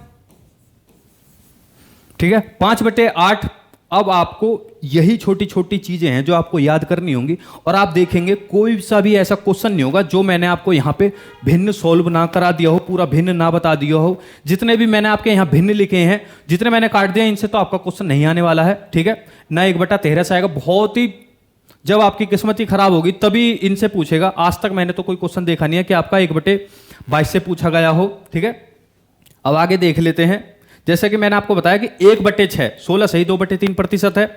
ठीक है। 5/8। अब आपको यही छोटी छोटी चीजें हैं जो आपको याद करनी होंगी और आप देखेंगे कोई सा भी ऐसा क्वेश्चन नहीं होगा जो मैंने आपको यहां पे भिन्न सॉल्व ना करा दिया हो, पूरा भिन्न ना बता दिया हो। जितने भी मैंने आपके यहां भिन्न लिखे हैं, जितने मैंने काट दिया, इनसे तो आपका क्वेश्चन नहीं आने वाला है, ठीक है ना। 1/13 से आएगा, बहुत ही जब आपकी किस्मत ही खराब होगी तभी इनसे पूछेगा। आज तक मैंने तो कोई क्वेश्चन देखा नहीं है कि आपका 1/22 से पूछा गया हो, ठीक है। अब आगे देख लेते हैं, जैसे कि मैंने आपको बताया कि 1/6 16 सही 2/3% है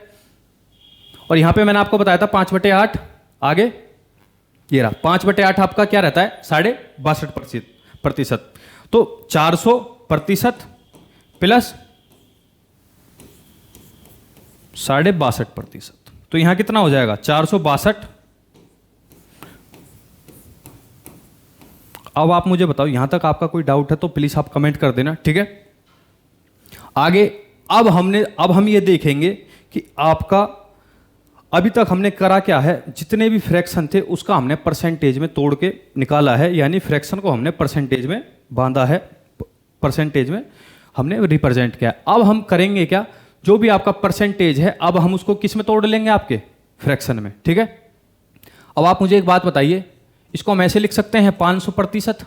और यहां पे मैंने आपको बताया था 5/8। आगे ये रहा 5/8 आपका क्या रहता है 62.5%। तो 400% प्लस 62.5%, तो यहां कितना हो जाएगा 462। अब आप मुझे बताओ यहां तक आपका कोई डाउट है तो प्लीज आप कमेंट कर देना, ठीक है। आगे अब हम ये देखेंगे कि आपका अभी तक हमने करा क्या है, जितने भी फ्रैक्शन थे उसका हमने परसेंटेज में तोड़ के निकाला है, यानी फ्रैक्शन को हमने परसेंटेज में बांधा है, परसेंटेज में हमने रिप्रेजेंट किया। अब हम करेंगे क्या, जो भी आपका परसेंटेज है अब हम उसको किस में तोड़ लेंगे आपके फ्रैक्शन में, ठीक है। अब आप मुझे एक बात बताइए, इसको हम ऐसे लिख सकते हैं 500%।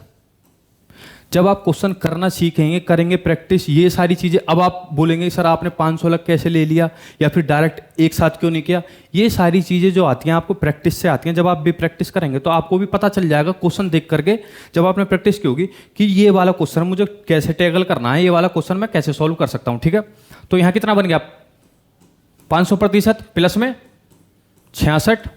जब आप क्वेश्चन करना सीखेंगे, करेंगे प्रैक्टिस, ये सारी चीजें, अब आप बोलेंगे सर आपने 500 अलग कैसे ले लिया या फिर डायरेक्ट एक साथ क्यों नहीं किया। ये सारी चीजें जो आती हैं आपको प्रैक्टिस से आती हैं। जब आप भी प्रैक्टिस करेंगे तो आपको भी पता चल जाएगा क्वेश्चन देख करके, जब आपने प्रैक्टिस की होगी कि ये वाला क्वेश्चन मुझे कैसे टैकल करना है, ये वाला क्वेश्चन मैं कैसे सॉल्व कर सकता हूं, ठीक है। तो यहां कितना बन गया 500% प्लस में 66।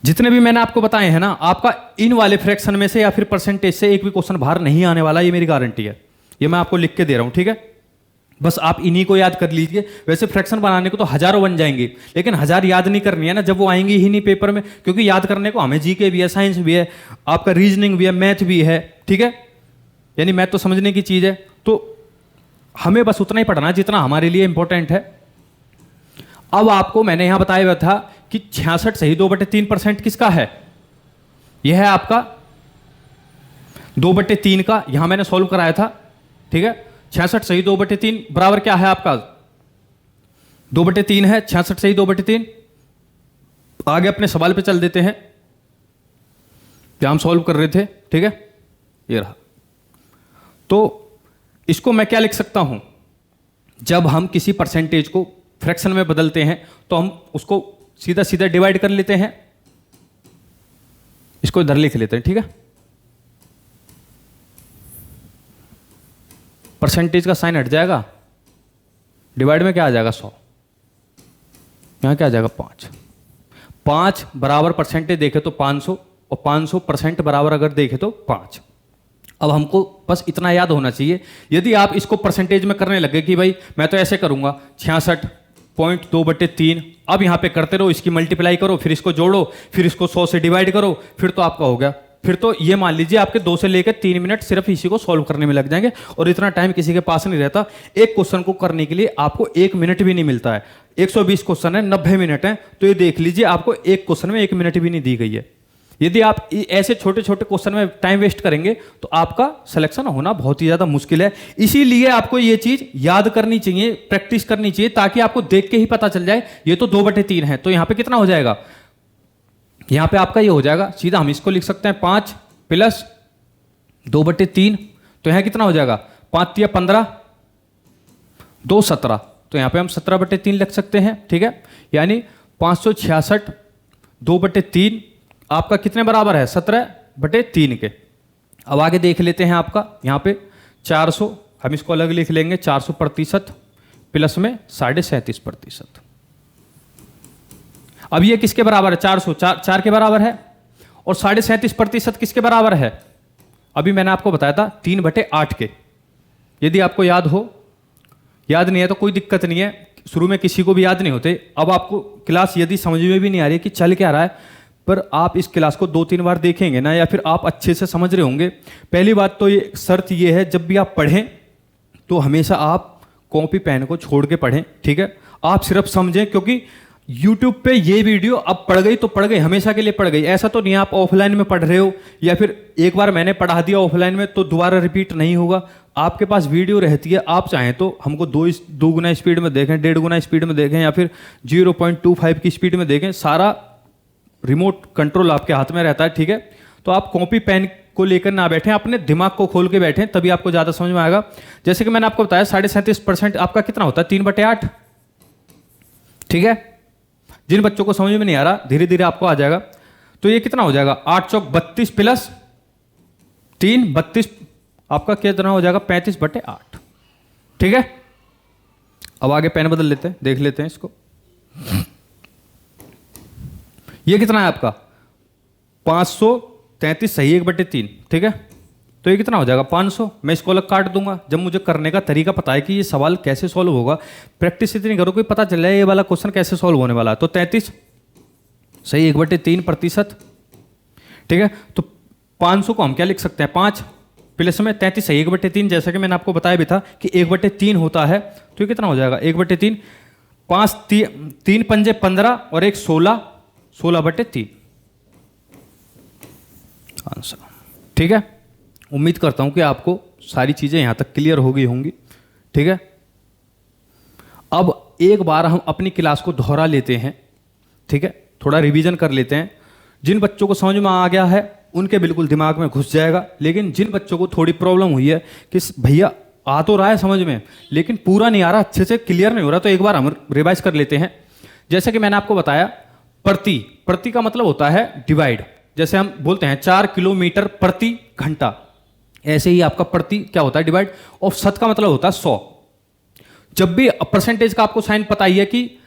जितने भी मैंने आपको बताए हैं ना, आपका इन वाले फ्रैक्शन में से या फिर परसेंटेज से एक भी क्वेश्चन बाहर नहीं आने वाला, ये मेरी गारंटी है। ये मैं आपको लिख के दे रहा हूं, ठीक है। बस आप इन्हीं को याद कर लीजिए। वैसे फ्रैक्शन बनाने को तो हजारों बन जाएंगे, लेकिन 1000 याद नहीं करनी है ना, जब वो आएंगी ही नहीं पेपर में, क्योंकि याद करने को हमें जीके भी है, साइंस भी है, आपका रीजनिंग भी है, मैथ भी है, ठीक है। यानी मैथ तो समझने की चीज है, तो हमें बस उतना ही पढ़ना जितना हमारे लिए इंपॉर्टेंट है। अब आपको मैंने यहां बताया हुआ था कि 66 सही 2/3% किसका है, यह है आपका 2/3 का, यहां मैंने सॉल्व कराया था, ठीक है। 66 सही 2/3 बराबर क्या है आपका 2/3 है, 66 सही 2/3। आगे अपने सवाल पे चल देते हैं जो हम सॉल्व कर रहे थे, ठीक है। ये रहा। तो इसको मैं क्या लिख सकता हूं, जब हम किसी परसेंटेज को फ्रैक्शन में बदलते हैं तो हम उसको सीधा सीधा डिवाइड कर लेते हैं। इसको इधर लिख लेते हैं, ठीक है। परसेंटेज का साइन हट जाएगा, डिवाइड में क्या आ जाएगा 100, यहां क्या आ जाएगा 5। 5 बराबर परसेंटेज देखे तो 500 और 500% बराबर अगर देखे तो 5। अब हमको बस इतना याद होना चाहिए, यदि आप इसको परसेंटेज में करने लगे कि भाई मैं तो ऐसे करूंगा 66.2/3, अब यहां पे करते रहो, इसकी मल्टीप्लाई करो, फिर इसको जोड़ो, फिर इसको 100 से डिवाइड करो, फिर तो आपका हो गया। फिर तो ये मान लीजिए आपके 2 से लेकर 3 मिनट सिर्फ इसी को सॉल्व करने में लग जाएंगे, और इतना टाइम किसी के पास नहीं रहता। एक क्वेश्चन को करने के लिए आपको 1 मिनट भी नहीं मिलता है। 120 क्वेश्चन है, 90 मिनट है, तो ये देख लीजिए आपको एक क्वेश्चन में 1 मिनट भी नहीं दी गई है। यदि आप ऐसे छोटे छोटे क्वेश्चन में टाइम वेस्ट करेंगे तो आपका सिलेक्शन होना बहुत ही ज्यादा मुश्किल है। इसीलिए आपको ये चीज याद करनी चाहिए, प्रैक्टिस करनी चाहिए, ताकि आपको देख के ही पता चल जाए ये तो 2/3 है, तो यहां पे कितना हो जाएगा, यहां पे आपका ये हो जाएगा सीधा, हम इसको लिख सकते हैं 5 प्लस 2/3, तो यहां कितना हो जाएगा 5 या 15, 2 17, तो यहां पे हम 17/3 लिख सकते हैं, ठीक है। यानी 566 2/3 आपका कितने बराबर है 17/3 के। अब आगे देख लेते हैं आपका यहाँ पे 400, हम इसको अलग लिख लेंगे, 400% प्लस में 37.5%। अब ये किसके बराबर है, 400 4 के बराबर है, और 37.5% किसके बराबर है, अभी मैंने आपको बताया था 3/8 के। यदि आपको याद हो, याद नहीं है तो कोई दिक्कत नहीं है, शुरू में किसी को भी याद नहीं होते। अब आपको क्लास यदि समझ में भी नहीं आ रही कि चल क्या रहा है, पर आप इस क्लास को 2-3 बार देखेंगे ना, या फिर आप अच्छे से समझ रहे होंगे। पहली बात तो ये शर्त ये है, जब भी आप पढ़ें तो हमेशा आप कॉपी पेन को छोड़ के पढ़ें, ठीक है। आप सिर्फ समझें, क्योंकि YouTube पे ये वीडियो अब पढ़ गई तो पढ़ गई, हमेशा के लिए पढ़ गई। ऐसा तो नहीं आप ऑफलाइन में पढ़ रहे हो, या फिर एक बार मैंने पढ़ा दिया ऑफलाइन में तो दोबारा रिपीट नहीं होगा। आपके पास वीडियो रहती है, आप चाहें तो हमको 2 गुना स्पीड में देखें, 1.5 गुना स्पीड में देखें, या फिर 0.25 की स्पीड में देखें, सारा रिमोट कंट्रोल आपके हाथ में रहता है, ठीक है। तो आप कॉपी पेन को लेकर ना बैठें, अपने दिमाग को खोल के बैठें, तभी आपको ज्यादा समझ में आएगा। जैसे कि मैंने आपको बताया 37.5% आपका कितना होता है 3/8, ठीक है। जिन बच्चों को समझ में नहीं आ रहा, धीरे धीरे आपको आ जाएगा। तो ये कितना हो जाएगा 8 चौक 32 प्लस 3 32, आपका कितना हो जाएगा 35/8, ठीक है। अब आगे पेन बदल लेते हैं, देख लेते हैं इसको। ये कितना है आपका 533 सही 1/3, ठीक है। तो ये कितना हो जाएगा 500। मैं इसको अलग काट दूंगा, जब मुझे करने का तरीका पता है कि ये सवाल कैसे सॉल्व होगा। प्रैक्टिस इतनी करो कि पता चल जाए ये वाला क्वेश्चन कैसे सॉल्व होने वाला है। तो 33 सही 1/3%, ठीक है। तो 500 को हम क्या लिख सकते हैं 5 प्लस में 33 सही 1/3, जैसा कि मैंने आपको बताया भी था कि 1/3 होता है। तो ये कितना हो जाएगा 1/3, 5 3 पंजे 15 और 1 16, 16/3 आंसर, ठीक है। उम्मीद करता हूं कि आपको सारी चीजें यहां तक क्लियर हो गई होंगी, ठीक है। अब एक बार हम अपनी क्लास को दोहरा लेते हैं, ठीक है, थोड़ा रिवीजन कर लेते हैं। जिन बच्चों को समझ में आ गया है उनके बिल्कुल दिमाग में घुस जाएगा, लेकिन जिन बच्चों को थोड़ी प्रॉब्लम हुई है कि भैया आ तो रहा है समझ में लेकिन पूरा नहीं आ रहा, अच्छे से क्लियर नहीं हो रहा, तो एक बार हम रिवाइज कर लेते हैं। जैसे कि मैंने आपको बताया प्रति का मतलब होता है डिवाइड। जैसे हम बोलते हैं 4 किलोमीटर प्रति घंटा, ऐसे ही आपका प्रति क्या होता है डिवाइड। और शत का मतलब होता है 100। जब भी परसेंटेज का आपको साइन पता ही है कि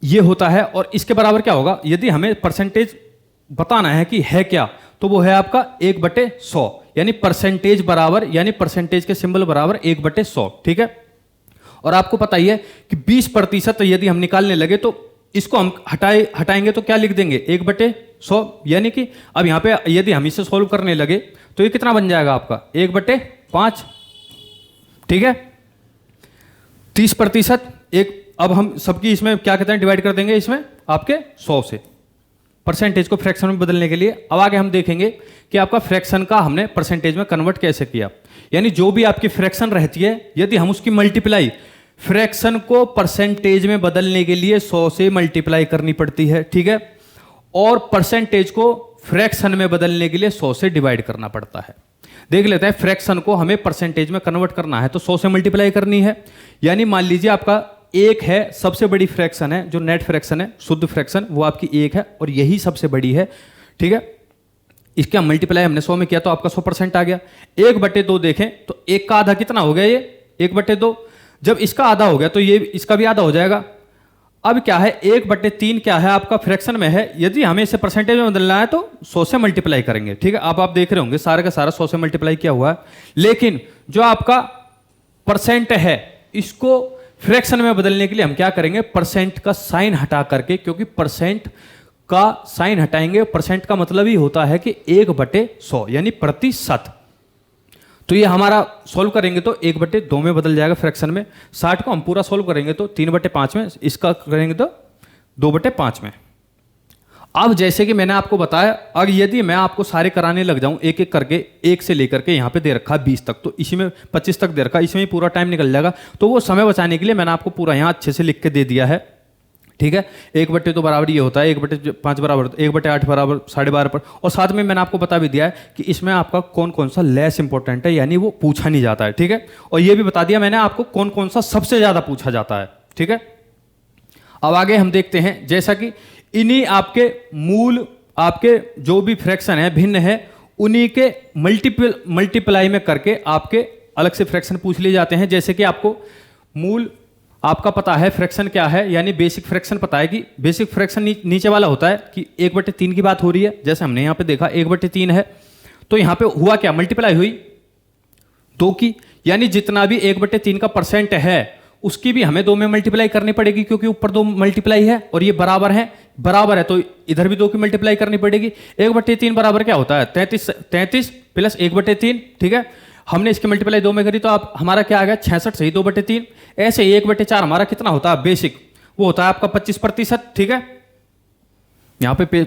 ये होता है, और इसके बराबर क्या होगा, यदि हमें परसेंटेज बताना है कि है क्या, तो वो है आपका 1/100, यानी परसेंटेज बराबर, यानी परसेंटेज के सिंबल बराबर 1/100, ठीक है। और आपको पता ही है कि 20% यदि हम निकालने लगे तो इसको हम हटाएंगे तो क्या लिख देंगे 1/100, यानी कि अब यहां पे यदि हम इसे सॉल्व करने लगे तो ये कितना बन जाएगा आपका 1/5, ठीक है। 30% एक, अब हम सबकी इसमें क्या कहते हैं डिवाइड कर देंगे इसमें आपके 100 से, परसेंटेज को फ्रैक्शन में बदलने के लिए। अब आगे हम देखेंगे कि आपका फ्रैक्शन का हमने परसेंटेज में कन्वर्ट कैसे किया। यानी जो भी आपकी फ्रैक्शन रहती है, यदि हम उसकी मल्टीप्लाई फ्रैक्शन को परसेंटेज में बदलने के लिए 100 से मल्टीप्लाई करनी पड़ती है, ठीक है, और परसेंटेज को फ्रैक्शन में बदलने के लिए 100 से डिवाइड करना पड़ता है। देख लेते हैं, फ्रैक्शन को हमें परसेंटेज में कन्वर्ट करना है तो 100 से मल्टीप्लाई करनी है। यानी मान लीजिए आपका एक है, सबसे बड़ी फ्रैक्शन है, जो नेट फ्रैक्शन है, शुद्ध फ्रैक्शन, वो आपकी एक है और यही सबसे बड़ी है, ठीक है। इसका मल्टीप्लाई हमने 100 में किया तो आपका 100% आ गया। 1/2 देखें तो एक का आधा कितना हो गया, ये 1/2। जब इसका आधा हो गया तो ये इसका भी आधा हो जाएगा। अब क्या है, 1/3 क्या है आपका फ्रैक्शन में है, यदि हमें इसे परसेंटेज में बदलना है तो 100 से मल्टीप्लाई करेंगे, ठीक है। अब आप देख रहे होंगे सारा का सारा 100 से मल्टीप्लाई किया हुआ है, लेकिन जो आपका परसेंट है इसको फ्रैक्शन में बदलने के लिए हम क्या करेंगे, परसेंट का साइन हटा करके, क्योंकि परसेंट का साइन हटाएंगे, परसेंट का मतलब ही होता है कि 1/100 यानी प्रतिशत। तो ये हमारा सोल्व करेंगे तो 1/2 में बदल जाएगा फ्रैक्शन में। 60 को हम पूरा सोल्व करेंगे तो 3/5 में, इसका करेंगे तो 2/5 में। अब जैसे कि मैंने आपको बताया, अगर यदि मैं आपको सारे कराने लग जाऊं एक एक करके, 1 से लेकर के यहाँ पे दे रखा 20 तक, तो इसी में 25 तक दे रखा, इसमें ही पूरा टाइम निकल जाएगा। तो वो समय बचाने के लिए मैंने आपको पूरा यहाँ अच्छे से लिख के दे दिया है, ठीक है। 1/2 बराबर ये होता है, 1/5 बराबर 1/8 बराबर 12.5 पर। और साथ में मैंने आपको बता भी दिया है कि इसमें आपका कौन कौन सा लेस इंपॉर्टेंट है, यानी वो पूछा नहीं जाता है, ठीक है। और ये भी बता दिया मैंने आपको कौन कौन सा सबसे ज्यादा पूछा जाता है, ठीक है। अब आगे हम देखते हैं, जैसा कि इन्हीं आपके मूल, आपके जो भी फ्रैक्शन है भिन्न है, उन्हीं के मल्टीप्लाई में करके आपके अलग से फ्रैक्शन पूछ लिए जाते हैं। जैसे कि आपको मूल आपका पता है फ्रैक्शन क्या है, यानी बेसिक फ्रैक्शन पता है कि बेसिक फ्रैक्शन नीचे वाला होता है कि 1/3 की बात हो रही है। जैसे हमने यहाँ पे देखा 1/3 है, तो यहाँ पे हुआ क्या, मल्टीप्लाई हुई 2 की, यानी जितना भी 1/3 का परसेंट है उसकी भी हमें 2 में मल्टीप्लाई करनी पड़ेगी, क्योंकि ऊपर 2 मल्टीप्लाई है और ये बराबर है, बराबर है तो इधर भी 2 की मल्टीप्लाई करनी पड़ेगी। 1/3 बराबर क्या होता है, 33 प्लस 1/3, ठीक है। हमने इसकी मल्टीप्लाई 2 में करी तो आप हमारा क्या आ गया, 66 सही 2/3। ऐसे 1/4 हमारा कितना होता है बेसिक, वो होता है आपका 25%, ठीक है। यहां पे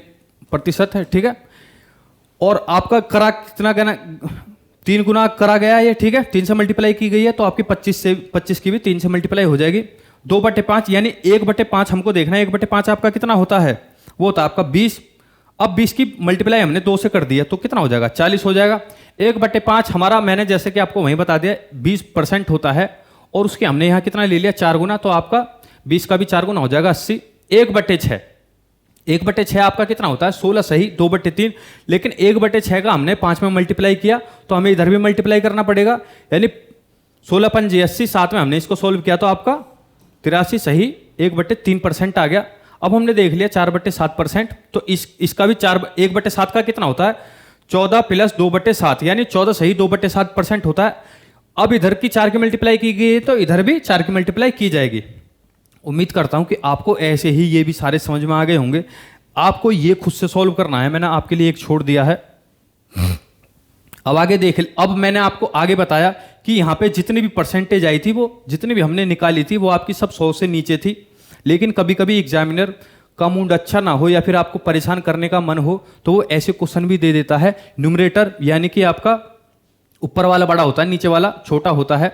प्रतिशत है, ठीक है। और आपका करा कितना कहना, 3 गुना करा गया ये, ठीक है, 3 से मल्टीप्लाई की गई है तो आपकी 25 की भी 3 से मल्टीप्लाई हो जाएगी। 2/5 यानी 1/5 हमको देखना है, 1/5 आपका कितना होता है, वो होता है आपका 20। अब 20 की मल्टीप्लाई हमने 2 से कर दिया तो कितना हो जाएगा, 40 हो जाएगा। 1/5 हमारा, मैंने जैसे कि आपको वहीं बता दिया 20% होता है, और उसके हमने यहाँ कितना ले लिया, 4 गुना, तो आपका 20 का भी 4 गुना हो जाएगा 80। 1/6 1/6 आपका कितना होता है, 16 सही 2/3, लेकिन 1/6 का हमने 5 में मल्टीप्लाई किया तो हमें इधर भी मल्टीप्लाई करना पड़ेगा, यानी 16 पंजे 80, साथ में हमने इसको सोल्व किया तो आपका 83 सही 1/3% आ गया। अब हमने देख लिया 4/7%, तो इसका भी 1/7 का कितना होता है, 14 प्लस 2/7 यानी 14 सही 2/7% होता है। अब इधर की 4 की मल्टीप्लाई की गई तो इधर भी 4 की मल्टीप्लाई की जाएगी। उम्मीद करता हूं कि आपको ऐसे ही ये भी सारे समझ में आ गए होंगे। आपको ये खुद से सॉल्व करना है, मैंने आपके लिए एक छोड़ दिया है। अब आगे देख, अब मैंने आपको आगे बताया कि यहाँ पे जितनी भी परसेंटेज आई थी, वो जितनी भी हमने निकाली थी वो आपकी सब 100 से नीचे थी। लेकिन कभी कभी एग्जामिनर का मूड अच्छा ना हो या फिर आपको परेशान करने का मन हो तो वो ऐसे क्वेश्चन भी दे देता है। न्यूमरेटर यानी कि आपका ऊपर वाला बड़ा होता है, नीचे वाला छोटा होता है,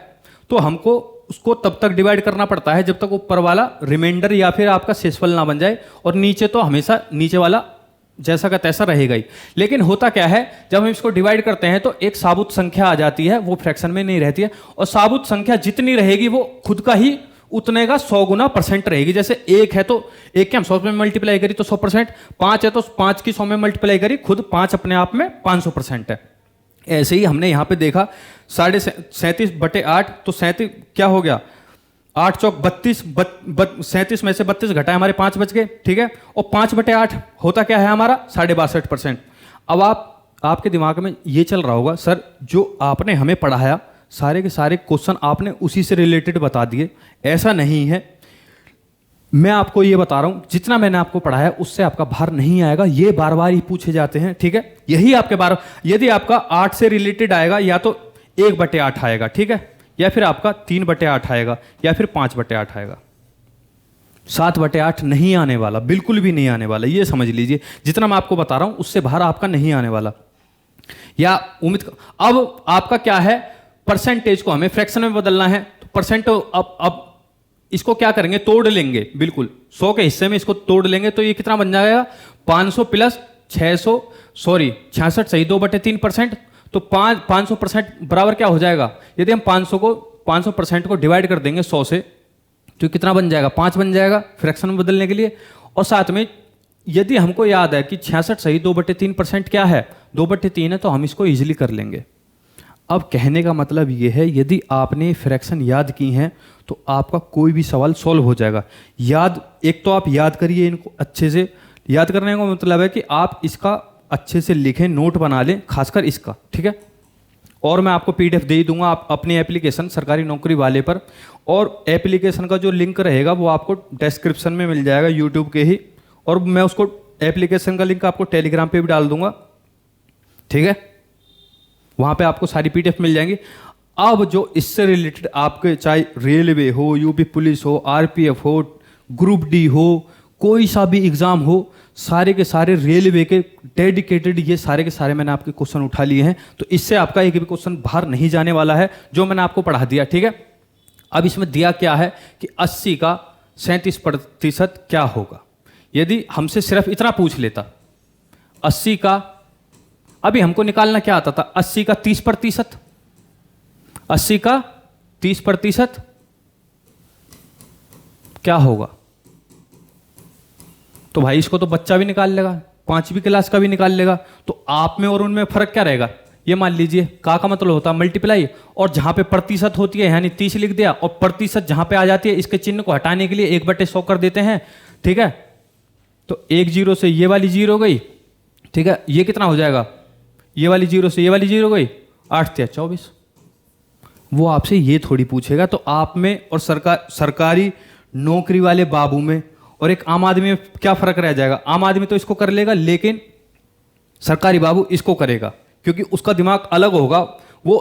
तो हमको उसको तब तक डिवाइड करना पड़ता है जब तक ऊपर वाला रिमाइंडर या फिर आपका शेषफल ना बन जाए, और नीचे तो हमेशा नीचे वाला जैसा का तैसा रहेगा ही। लेकिन होता क्या है, जब हम इसको डिवाइड करते हैं तो एक साबुत संख्या आ जाती है, वो फ्रैक्शन में नहीं रहती है, और साबुत संख्या जितनी रहेगी वो खुद का ही उतने का 100 गुना % रहेगी। जैसे 1 है तो 1 के हम 100 में मल्टीप्लाई करी तो 100%, 5 है तो 5 की 100 में मल्टीप्लाई करी, खुद 5 अपने आप में 500% है। ऐसे ही हमने यहाँ पे देखा 37/8, तो 37 क्या हो गया, 8 चौक 32, 37 में से 32 घटाए हमारे 5 बच गए, ठीक है। और 5/8 होता क्या है हमारा 62.5%। अब आपके दिमाग में ये चल रहा होगा, सर जो आपने हमें पढ़ाया सारे के सारे क्वेश्चन आपने उसी से रिलेटेड बता दिए। ऐसा नहीं है, मैं आपको ये बता रहा हूं जितना मैंने आपको पढ़ाया उससे आपका भार नहीं आएगा, ये बार बार ही पूछे जाते हैं, ठीक है। यही आपके बार, यदि आपका 8 से रिलेटेड आएगा या तो 1/8 आएगा, ठीक है, या फिर आपका 3/8 आएगा, या फिर 5/8 आएगा। 7/8 नहीं आने वाला, बिल्कुल भी नहीं आने वाला, ये समझ लीजिए। जितना मैं आपको बता रहा हूं उससे बाहर आपका नहीं आने वाला। या अब आपका क्या है, परसेंटेज को हमें फ्रैक्शन में बदलना है, तो परसेंट अब इसको क्या करेंगे, तोड़ लेंगे, बिल्कुल 100 के हिस्से में इसको तोड़ लेंगे, तो ये कितना बन जाएगा, 500 प्लस 600, सॉरी 66 सही 2/3%, तो 500% बराबर क्या हो जाएगा, यदि हम 500% को डिवाइड कर देंगे 100 से, तो कितना बन जाएगा, 5 बन जाएगा फ्रैक्शन में बदलने के लिए। और साथ में यदि हमको याद है कि 66 सही 2/3% क्या है, 2/3 है, तो हम इसको इजीली कर लेंगे। अब कहने का मतलब ये है, यदि आपने फ्रैक्शन याद की हैं तो आपका कोई भी सवाल सॉल्व हो जाएगा। एक तो आप याद करिए इनको अच्छे से। याद करने का मतलब है कि आप इसका अच्छे से लिखें, नोट बना लें, खासकर इसका, ठीक है। और मैं आपको PDF दे ही दूंगा आप अपनी एप्लीकेशन सरकारी नौकरी वाले पर, और एप्लीकेशन का जो लिंक रहेगा वो आपको डिस्क्रिप्शन में मिल जाएगा यूट्यूब के ही, और मैं उसको एप्लीकेशन का लिंक आपको टेलीग्राम पे भी डाल दूंगा, ठीक है। वहां पे आपको सारी PDF मिल जाएंगी। अब जो इससे रिलेटेड आपके चाहे रेलवे हो, यूपी पुलिस हो, RPF हो, ग्रुप D हो, कोई सा भी एग्जाम हो, सारे के सारे रेलवे के डेडिकेटेड ये सारे के सारे मैंने आपके क्वेश्चन उठा लिए हैं, तो इससे आपका एक भी क्वेश्चन बाहर नहीं जाने वाला है, जो मैंने आपको पढ़ा दिया, ठीक है। अब इसमें दिया क्या है कि 80 का 37% क्या होगा। यदि हमसे सिर्फ इतना पूछ लेता, 80 का, अभी हमको निकालना क्या आता था, 80 का 30%, 80 का 30% क्या होगा, तो भाई इसको तो बच्चा भी निकाल लेगा, 5वीं क्लास का भी निकाल लेगा। तो आप में और उनमें फर्क क्या रहेगा, ये मान लीजिए का मतलब होता है मल्टीप्लाई, और जहां पे प्रतिशत होती है यानी 30 लिख दिया, और प्रतिशत जहां पे आ जाती है इसके चिन्ह को हटाने के लिए 1/100 कर देते हैं, ठीक है। तो 1 0 से ये वाली 0 गई, ठीक है, ये कितना हो जाएगा, ये वाली 0 से ये वाली 0 गई, 8 × 24। वो आपसे ये थोड़ी पूछेगा। तो आप में और सरकारी नौकरी वाले बाबू में और एक आम आदमी में क्या फर्क रह जाएगा, आम आदमी तो इसको कर लेगा, लेकिन सरकारी बाबू इसको करेगा, क्योंकि उसका दिमाग अलग होगा वो।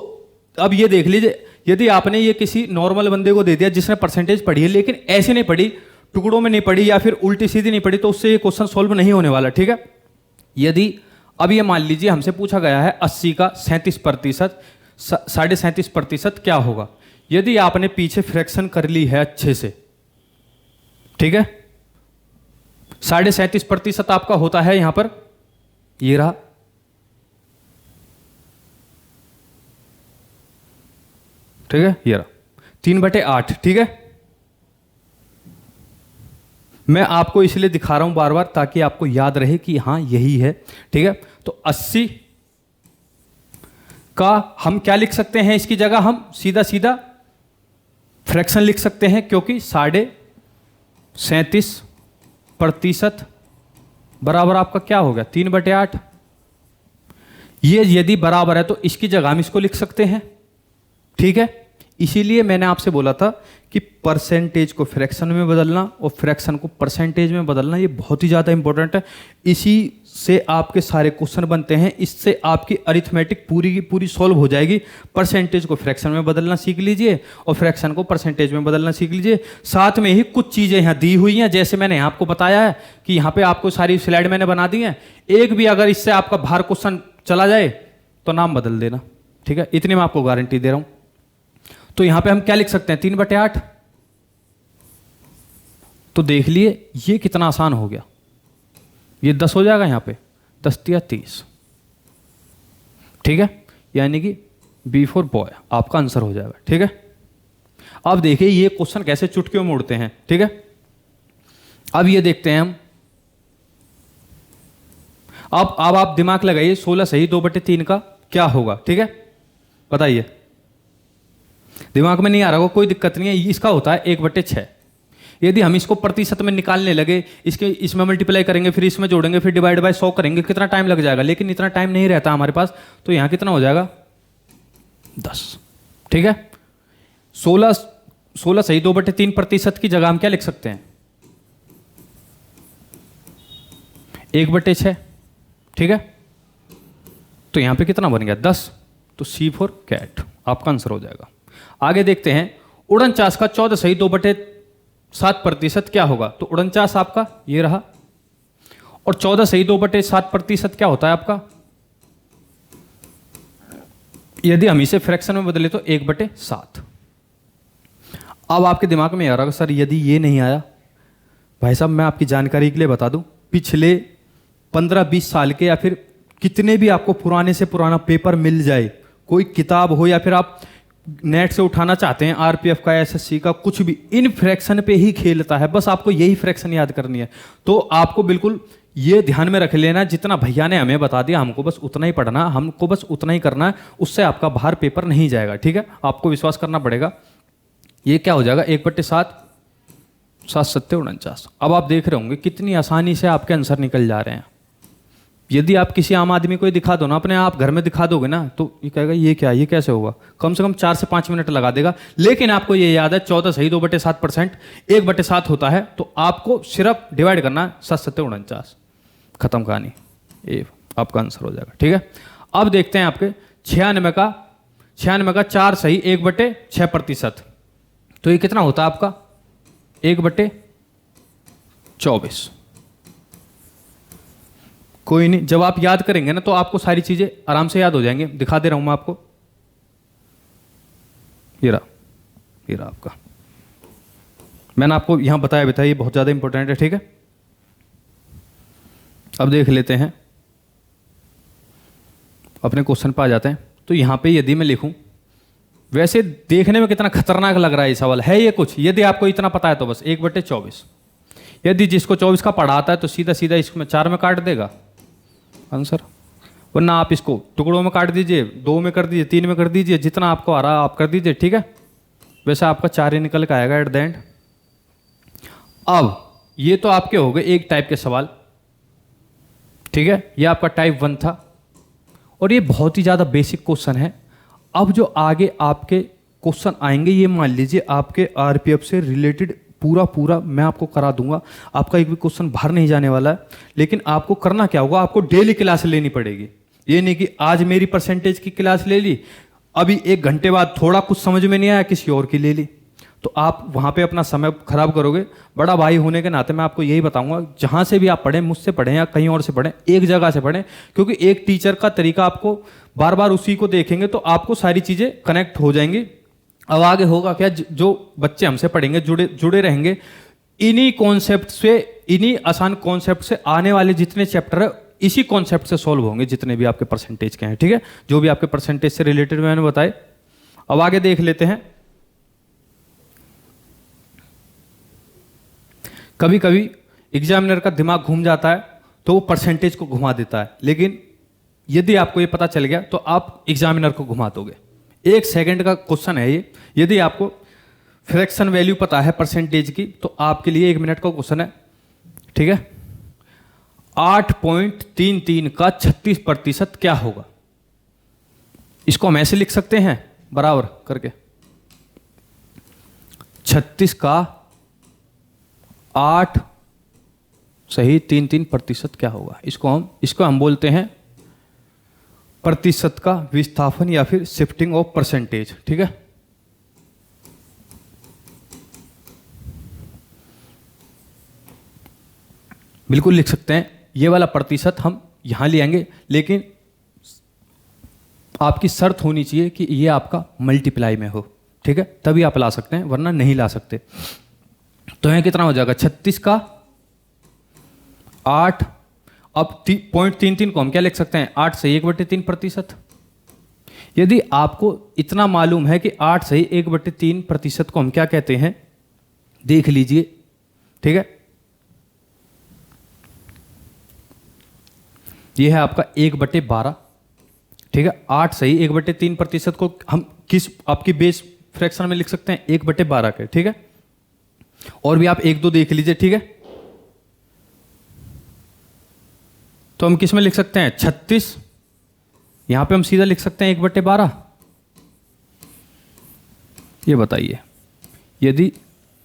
अब ये देख लीजिए, यदि आपने ये किसी नॉर्मल बंदे को दे दिया जिसने परसेंटेज पढ़ी है लेकिन ऐसे नहीं पढ़ी, टुकड़ों में नहीं पढ़ी या फिर उल्टी सीधी नहीं पढ़ी, तो उससे ये क्वेश्चन सॉल्व नहीं होने वाला, ठीक है। यदि अब ये मान लीजिए हमसे पूछा गया है 80 का 37%, 37.5% क्या होगा। यदि आपने पीछे फ्रैक्शन कर ली है अच्छे से, ठीक है, 37.5% आपका होता है यहां पर, ये रहा, ठीक है, ये रहा 3/8, ठीक है। मैं आपको इसलिए दिखा रहा हूं बार बार ताकि आपको याद रहे कि हां यही है, ठीक है। तो 80 का हम क्या लिख सकते हैं, इसकी जगह हम सीधा सीधा फ्रैक्शन लिख सकते हैं, क्योंकि 37.5% बराबर आपका क्या हो गया, 3/8। ये यदि बराबर है तो इसकी जगह हम इसको लिख सकते हैं, ठीक है। इसीलिए मैंने आपसे बोला था कि परसेंटेज को फ्रैक्शन में बदलना और फ्रैक्शन को परसेंटेज में बदलना ये बहुत ही ज़्यादा इंपॉर्टेंट है। इसी से आपके सारे क्वेश्चन बनते हैं, इससे आपकी अरिथमेटिक पूरी की पूरी सॉल्व हो जाएगी। परसेंटेज को फ्रैक्शन में बदलना सीख लीजिए और फ्रैक्शन को परसेंटेज में बदलना सीख लीजिए। साथ में ही कुछ चीज़ें यहाँ दी हुई हैं, जैसे मैंने यहाँ आपको बताया है कि यहाँ पे आपको सारी स्लाइड मैंने बना दी है। एक भी अगर इससे आपका बाहर क्वेश्चन चला जाए तो नाम बदल देना, ठीक है, इतनी मैं आपको गारंटी दे रहा हूँ। तो यहां पे हम क्या लिख सकते हैं, 3/8। तो देख लिए ये कितना आसान हो गया, ये 10 हो जाएगा, यहां पे 10 × 30, ठीक है, यानी कि B for बॉय आपका आंसर हो जाएगा, ठीक है। अब देखिए ये क्वेश्चन कैसे चुटकियों में उड़ते हैं, ठीक है। अब ये देखते हैं हम, अब आप दिमाग लगाइए, 16 सही 2/3 का क्या होगा, ठीक है, बताइए। दिमाग में नहीं आ रहा हो कोई दिक्कत नहीं है, इसका होता है 1/6। यदि हम इसको प्रतिशत में निकालने लगे, इसमें मल्टीप्लाई करेंगे, फिर इसमें जोड़ेंगे, फिर डिवाइड बाय 100 करेंगे, कितना टाइम लग जाएगा, लेकिन इतना टाइम नहीं रहता हमारे पास। तो यहां कितना हो जाएगा, 10, ठीक है। 16 सही 2/3% की जगह हम क्या लिख सकते हैं, 1/6, ठीक है। तो यहां पे कितना बन गया, 10। तो C for कैट आपका आंसर हो जाएगा। आगे देखते हैं, 49 का 14 सही 2/3 7% क्या होगा? तो 49 आपका ये रहा। और 14 सही 2/7% क्या होता है आपका? यदि हम इसे फ्रैक्शन में बदले तो 1/7। अब आपके दिमाग में आ रहा होगा सर यदि ये नहीं आया, भाई साहब मैं आपकी जानकारी के लिए बता दूं, पिछले 15-20 साल के या फिर कितने भी आपको पुराने से पुराना पेपर मिल जाए, कोई किताब हो या फिर आप नेट से उठाना चाहते हैं आरपीएफ का, एसएससी का, कुछ भी, इन फ्रैक्शन पे ही खेलता है। बस आपको यही फ्रैक्शन याद करनी है। तो आपको बिल्कुल ये ध्यान में रख लेना, जितना भैया ने हमें बता दिया हमको बस उतना ही पढ़ना, हमको बस उतना ही करना है, उससे आपका बाहर पेपर नहीं जाएगा। ठीक है, आपको विश्वास करना पड़ेगा। ये क्या हो जाएगा? 1/7, 7×7=49। अब आप देख रहे होंगे कितनी आसानी से आपके आंसर निकल जा रहे हैं। यदि आप किसी आम आदमी को ये दिखा दो ना, अपने आप घर में दिखा दोगे ना, तो ये कहेगा ये क्या, ये कैसे होगा? कम से कम 4 से 5 मिनट लगा देगा। लेकिन आपको ये याद है 14 सही 2/7%, 1/7 होता है, तो आपको सिर्फ डिवाइड करना 7×7=49। खत्म कहानी, ये आपका आंसर हो जाएगा। ठीक है, अब देखते हैं आपके 96 का 4 सही 1/6%, तो ये कितना होता है आपका? 1/24। कोई नहीं, जब आप याद करेंगे ना तो आपको सारी चीजें आराम से याद हो जाएंगे। दिखा दे रहा हूं मैं आपको, ये रहा आपका। मैंने आपको यहां बताया भी था, ये बहुत ज्यादा इंपॉर्टेंट है। ठीक है, अब देख लेते हैं, अपने क्वेश्चन पे आ जाते हैं। तो यहां पे यदि मैं लिखूं, वैसे देखने में कितना खतरनाक लग रहा है ये सवाल, है ये कुछ, यदि आपको इतना पता है तो बस 1/24। यदि जिसको 24 का पढ़ा आता है तो सीधा सीधा इसको 4 में काट देगा आंसर, वरना आप इसको टुकड़ों में काट दीजिए, 2 में कर दीजिए, 3 में कर दीजिए, जितना आपको आ रहा आप कर दीजिए। ठीक है, वैसे आपका 4 ही निकल के आएगा एट द एंड। अब ये तो आपके हो गए एक टाइप के सवाल। ठीक है, ये आपका टाइप 1 था और ये बहुत ही ज्यादा बेसिक क्वेश्चन है। अब जो आगे आपके क्वेश्चन आएंगे, ये मान लीजिए आपके आरपीएफ से रिलेटेड पूरा मैं आपको करा दूंगा। आपका एक भी क्वेश्चन बाहर नहीं जाने वाला है। लेकिन आपको करना क्या होगा, आपको डेली क्लास लेनी पड़ेगी। ये नहीं कि आज मेरी परसेंटेज की क्लास ले ली, अभी 1 घंटे बाद थोड़ा कुछ समझ में नहीं आया किसी और की ले ली, तो आप वहां पे अपना समय खराब करोगे। बड़ा भाई होने के नाते मैं आपको यही बताऊंगा, जहां से भी आप पढ़ें, मुझसे पढ़ें या कहीं और से पढ़ें, एक जगह से पढ़ें, क्योंकि एक टीचर का तरीका आपको बार बार उसी को देखेंगे तो आपको सारी चीजें कनेक्ट हो जाएंगी। अब आगे होगा क्या, जो बच्चे हमसे पढ़ेंगे, जुड़े रहेंगे, इन्हीं कॉन्सेप्ट से, इन्हीं आसान कॉन्सेप्ट से आने वाले जितने चैप्टर है इसी कॉन्सेप्ट से सॉल्व होंगे, जितने भी आपके परसेंटेज के हैं। ठीक है, जो भी आपके परसेंटेज से रिलेटेड मैंने बताए। अब आगे देख लेते हैं। कभी कभी एग्जामिनर का दिमाग घूम जाता है तो वो परसेंटेज को घुमा देता है, लेकिन यदि आपको ये पता चल गया तो आप एग्जामिनर को घुमा दोगे। 1 सेकंड का क्वेश्चन है ये। यदि आपको फ्रैक्शन वैल्यू पता है परसेंटेज की तो आपके लिए 1 मिनट का क्वेश्चन है। ठीक है, 8.33 का 36% क्या होगा? इसको हम ऐसे लिख सकते हैं बराबर करके, 36 का 8 सही 33% क्या होगा? इसको हम बोलते हैं प्रतिशत का विस्थापन या फिर शिफ्टिंग ऑफ परसेंटेज। ठीक है, बिल्कुल लिख सकते हैं। ये वाला प्रतिशत हम यहां ले आएंगे, लेकिन आपकी शर्त होनी चाहिए कि ये आपका मल्टीप्लाई में हो। ठीक है, तभी आप ला सकते हैं, वरना नहीं ला सकते। तो यहां कितना हो जाएगा? 36 का 8। अब 0.33 को हम क्या लिख सकते हैं? 8 से 1/3%। यदि आपको इतना मालूम है कि 8 से 1/3% को हम क्या कहते हैं, देख लीजिए। ठीक है, यह है आपका 1/12। ठीक है, 8 सही 1/3% को हम किस आपकी बेस फ्रैक्शन में लिख सकते हैं? 1/12 के। ठीक है, और भी आप 1-2 देख लीजिए। ठीक है, तो हम किस में लिख सकते हैं? 36। यहां पे हम सीधा लिख सकते हैं 1/12। ये बताइए, यदि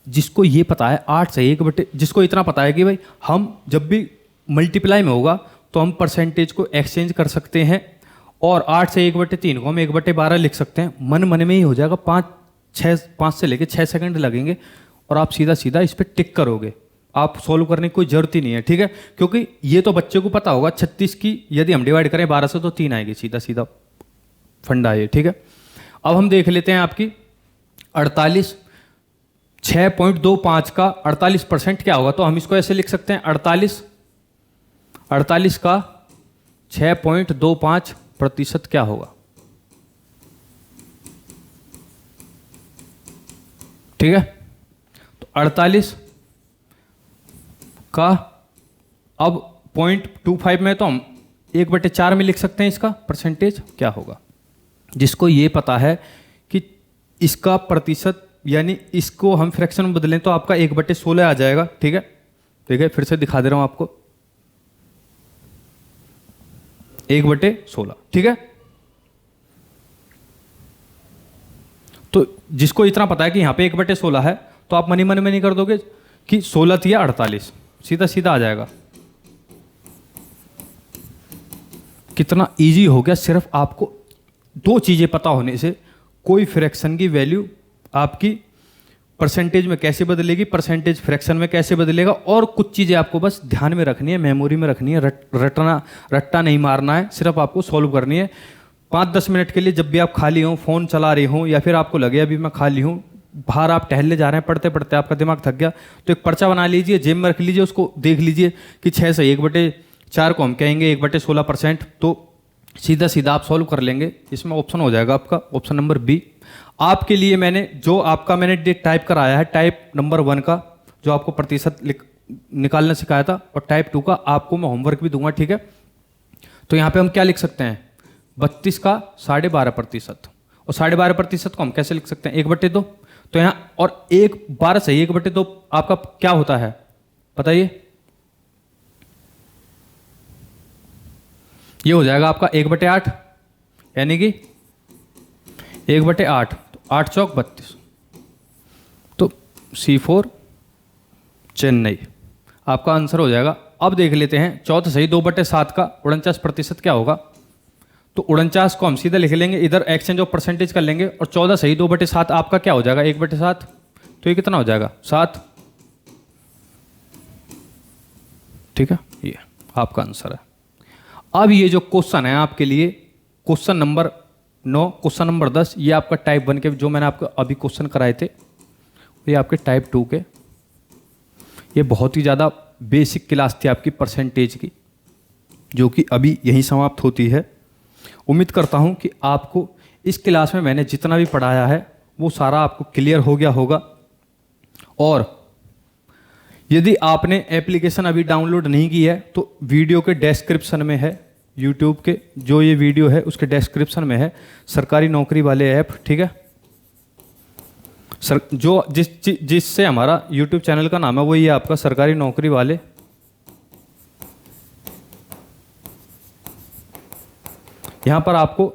जिसको ये पता है 8 से 1 जिसको इतना पता है कि भाई हम जब भी मल्टीप्लाई में होगा तो हम परसेंटेज को एक्सचेंज कर सकते हैं, और 8 से 1/3 को हम 1/12 लिख सकते हैं। मन में ही हो जाएगा। 5 से लेके 6 सेकंड लगेंगे और आप सीधा सीधा इस पर टिक करोगे। आप सॉल्व करने की कोई जरूरत ही नहीं है, ठीक है, क्योंकि ये तो बच्चे को पता होगा 36 की यदि हम डिवाइड करें 12 से तो 3 आएगी, सीधा सीधा फंडा है, ठीक है। अब हम देख लेते हैं आपकी 48, 6.25 का 48% क्या होगा, तो हम इसको ऐसे लिख सकते हैं 48 का 6.25% क्या होगा, ठीक है। तो 48 का अब 0.25 में तो हम 1/4 में लिख सकते हैं, इसका परसेंटेज क्या होगा। जिसको ये पता है कि इसका प्रतिशत यानी इसको हम फ्रैक्शन में बदलें तो आपका 1/16 आ जाएगा, ठीक है। ठीक है, फिर से दिखा दे रहा हूं आपको, 1/16, ठीक है। तो जिसको इतना पता है कि यहां पे 1/16 है, तो आप मनी मन में नहीं कर दोगे कि 16 या 48, सीधा सीधा आ जाएगा। कितना इजी हो गया, सिर्फ आपको 2 चीजें पता होने से कोई फ्रैक्शन की वैल्यू आपकी परसेंटेज में कैसे बदलेगी, परसेंटेज फ्रैक्शन में कैसे बदलेगा, और कुछ चीजें आपको बस ध्यान में रखनी है, मेमोरी में रखनी है, रट्टा नहीं मारना है, सिर्फ आपको सॉल्व करनी है। 5-10 मिनट के लिए जब भी आप खाली हो, फोन चला रहे हो, या फिर आपको लगे अभी मैं खाली हूँ, बाहर आप टहलने जा रहे हैं, पढ़ते पढ़ते आपका दिमाग थक गया, तो एक पर्चा बना लीजिए, जेब में रख लीजिए, उसको देख लीजिए कि 6 से 1/4 को हम कहेंगे 1/16%, तो सीधा सीधा आप सॉल्व कर लेंगे। इसमें ऑप्शन हो जाएगा आपका ऑप्शन नंबर बी। आपके लिए मैंने टाइप कराया है टाइप नंबर 1 का, जो आपको प्रतिशत निकालना सिखाया था, और टाइप 2 का आपको मैं होमवर्क भी दूंगा, ठीक है। तो यहाँ पे हम क्या लिख सकते हैं, 32 का 12.5%, और 12.5% को हम कैसे लिख सकते हैं, 1/2। तो यहाँ और 12 से 1/2 आपका क्या होता है बताइए, ये हो जाएगा आपका 1/8, यानी कि 1/8, तो 8 चौक 32, तो C4 चेन्नई आपका आंसर हो जाएगा। अब देख लेते हैं 14 सही 2/7 का 49% क्या होगा। तो 49 को हम सीधा लिख लेंगे, इधर एक्सचेंज ऑफ परसेंटेज कर लेंगे, और 14 सही 2/7 आपका क्या हो जाएगा, 1/7, तो ये कितना हो जाएगा 7, ठीक है, ये आपका आंसर है। अब ये जो क्वेश्चन है आपके लिए, क्वेश्चन नंबर 9, क्वेश्चन नंबर 10, ये आपका टाइप 1 के जो मैंने आपको अभी क्वेश्चन कराए थे, ये आपके टाइप 2 के, ये बहुत ही ज़्यादा बेसिक क्लास थी आपकी परसेंटेज की, जो कि अभी यहीं समाप्त होती है। उम्मीद करता हूँ कि आपको इस क्लास में मैंने जितना भी पढ़ाया है वो सारा आपको क्लियर हो गया होगा। और यदि आपने एप्लीकेशन अभी डाउनलोड नहीं की है तो वीडियो के डिस्क्रिप्शन में है, यूट्यूब के जो ये वीडियो है उसके डिस्क्रिप्शन में है सरकारी नौकरी वाले ऐप, ठीक है। जो जिससे हमारा यूट्यूब चैनल का नाम है वो ये आपका सरकारी नौकरी वाले। यहाँ पर आपको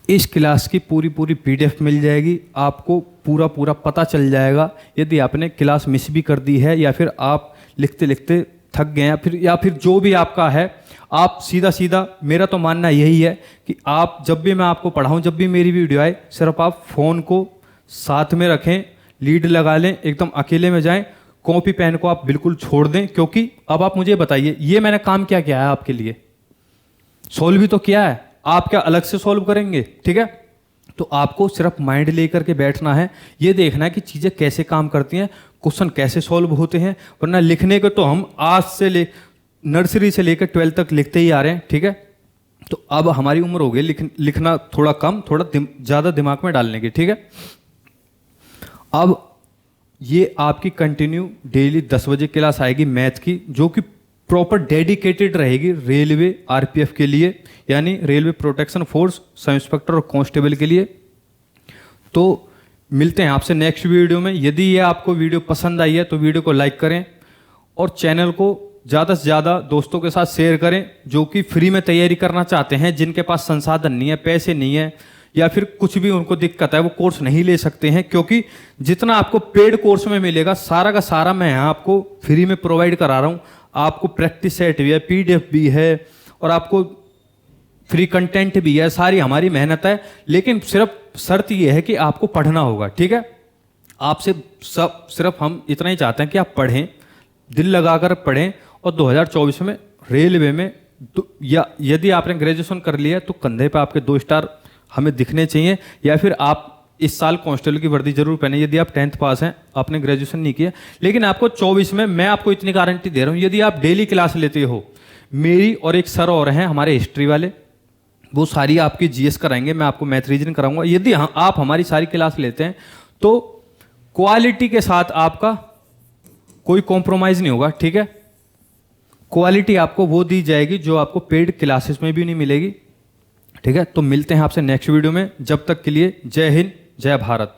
इस क्लास की पूरी PDF मिल जाएगी, आपको पूरा पता चल जाएगा। यदि आपने क्लास मिस भी कर दी है, या फिर आप लिखते लिखते थक गए हैं, या फिर जो भी आपका है, आप सीधा मेरा तो मानना यही है कि आप जब भी मैं आपको पढ़ाऊँ, जब भी मेरी वीडियो आए, सिर्फ आप फ़ोन को साथ में रखें, लीड लगा लें, एकदम अकेले में जाएं, कॉपी पेन को आप बिल्कुल छोड़ दें। क्योंकि अब आप मुझे बताइए, ये मैंने काम क्या किया है आपके लिए, सोल्व भी तो किया है, आप क्या अलग से सॉल्व करेंगे, ठीक है। तो आपको सिर्फ माइंड लेकर के बैठना है, ये देखना है कि चीज़ें कैसे काम करती हैं, क्वेश्चन कैसे सॉल्व होते हैं। वरना लिखने को तो हम आज से नर्सरी से लेकर 12th तक लिखते ही आ रहे हैं, ठीक है। तो अब हमारी उम्र हो गई लिखना थोड़ा कम, थोड़ा ज़्यादा दिमाग में डालने की, ठीक है। अब ये आपकी कंटिन्यू डेली 10 बजे क्लास आएगी मैथ की, जो कि प्रॉपर डेडिकेटेड रहेगी रेलवे आरपीएफ के लिए, यानी railway protection force, sub inspector और कांस्टेबल के लिए। तो मिलते हैं आपसे नेक्स्ट वीडियो में। यदि ये आपको वीडियो पसंद आई है तो वीडियो को लाइक करें और चैनल को ज़्यादा से ज़्यादा दोस्तों के साथ शेयर करें, जो कि फ्री में तैयारी करना चाहते हैं, जिनके पास संसाधन नहीं है, पैसे नहीं है, या फिर कुछ भी उनको दिक्कत है, वो कोर्स नहीं ले सकते हैं। क्योंकि जितना आपको पेड कोर्स में मिलेगा सारा का सारा मैं यहाँ आपको फ्री में प्रोवाइड करा रहा हूँ। आपको प्रैक्टिस सेट भी है, PDF भी है, और आपको फ्री कंटेंट भी है, सारी हमारी मेहनत है। लेकिन सिर्फ शर्त यह है कि आपको पढ़ना होगा, ठीक है। आपसे सब सिर्फ हम इतना ही चाहते हैं कि आप पढ़ें, दिल लगाकर पढ़ें, और 2024 में रेलवे में या यदि आपने ग्रेजुएशन कर लिया तो कंधे पे आपके 2 स्टार हमें दिखने चाहिए, या फिर आप इस साल कांस्टेबल की वर्दी जरूर पहने यदि आप 10th पास हैं, आपने ग्रेजुएशन नहीं किया। लेकिन आपको 24 में मैं आपको इतनी गारंटी दे रहा हूँ, यदि आप डेली क्लास लेते हो, मेरी और एक सर और हैं हमारे हिस्ट्री वाले, वो सारी आपकी जीएस कराएंगे, मैं आपको मैथ रीजन कराऊंगा। यदि आप हमारी सारी क्लास लेते हैं तो क्वालिटी के साथ आपका कोई कॉम्प्रोमाइज नहीं होगा, ठीक है। क्वालिटी आपको वो दी जाएगी जो आपको पेड क्लासेस में भी नहीं मिलेगी, ठीक है। तो मिलते हैं आपसे नेक्स्ट वीडियो में, जब तक के लिए जय हिंद, जय भारत।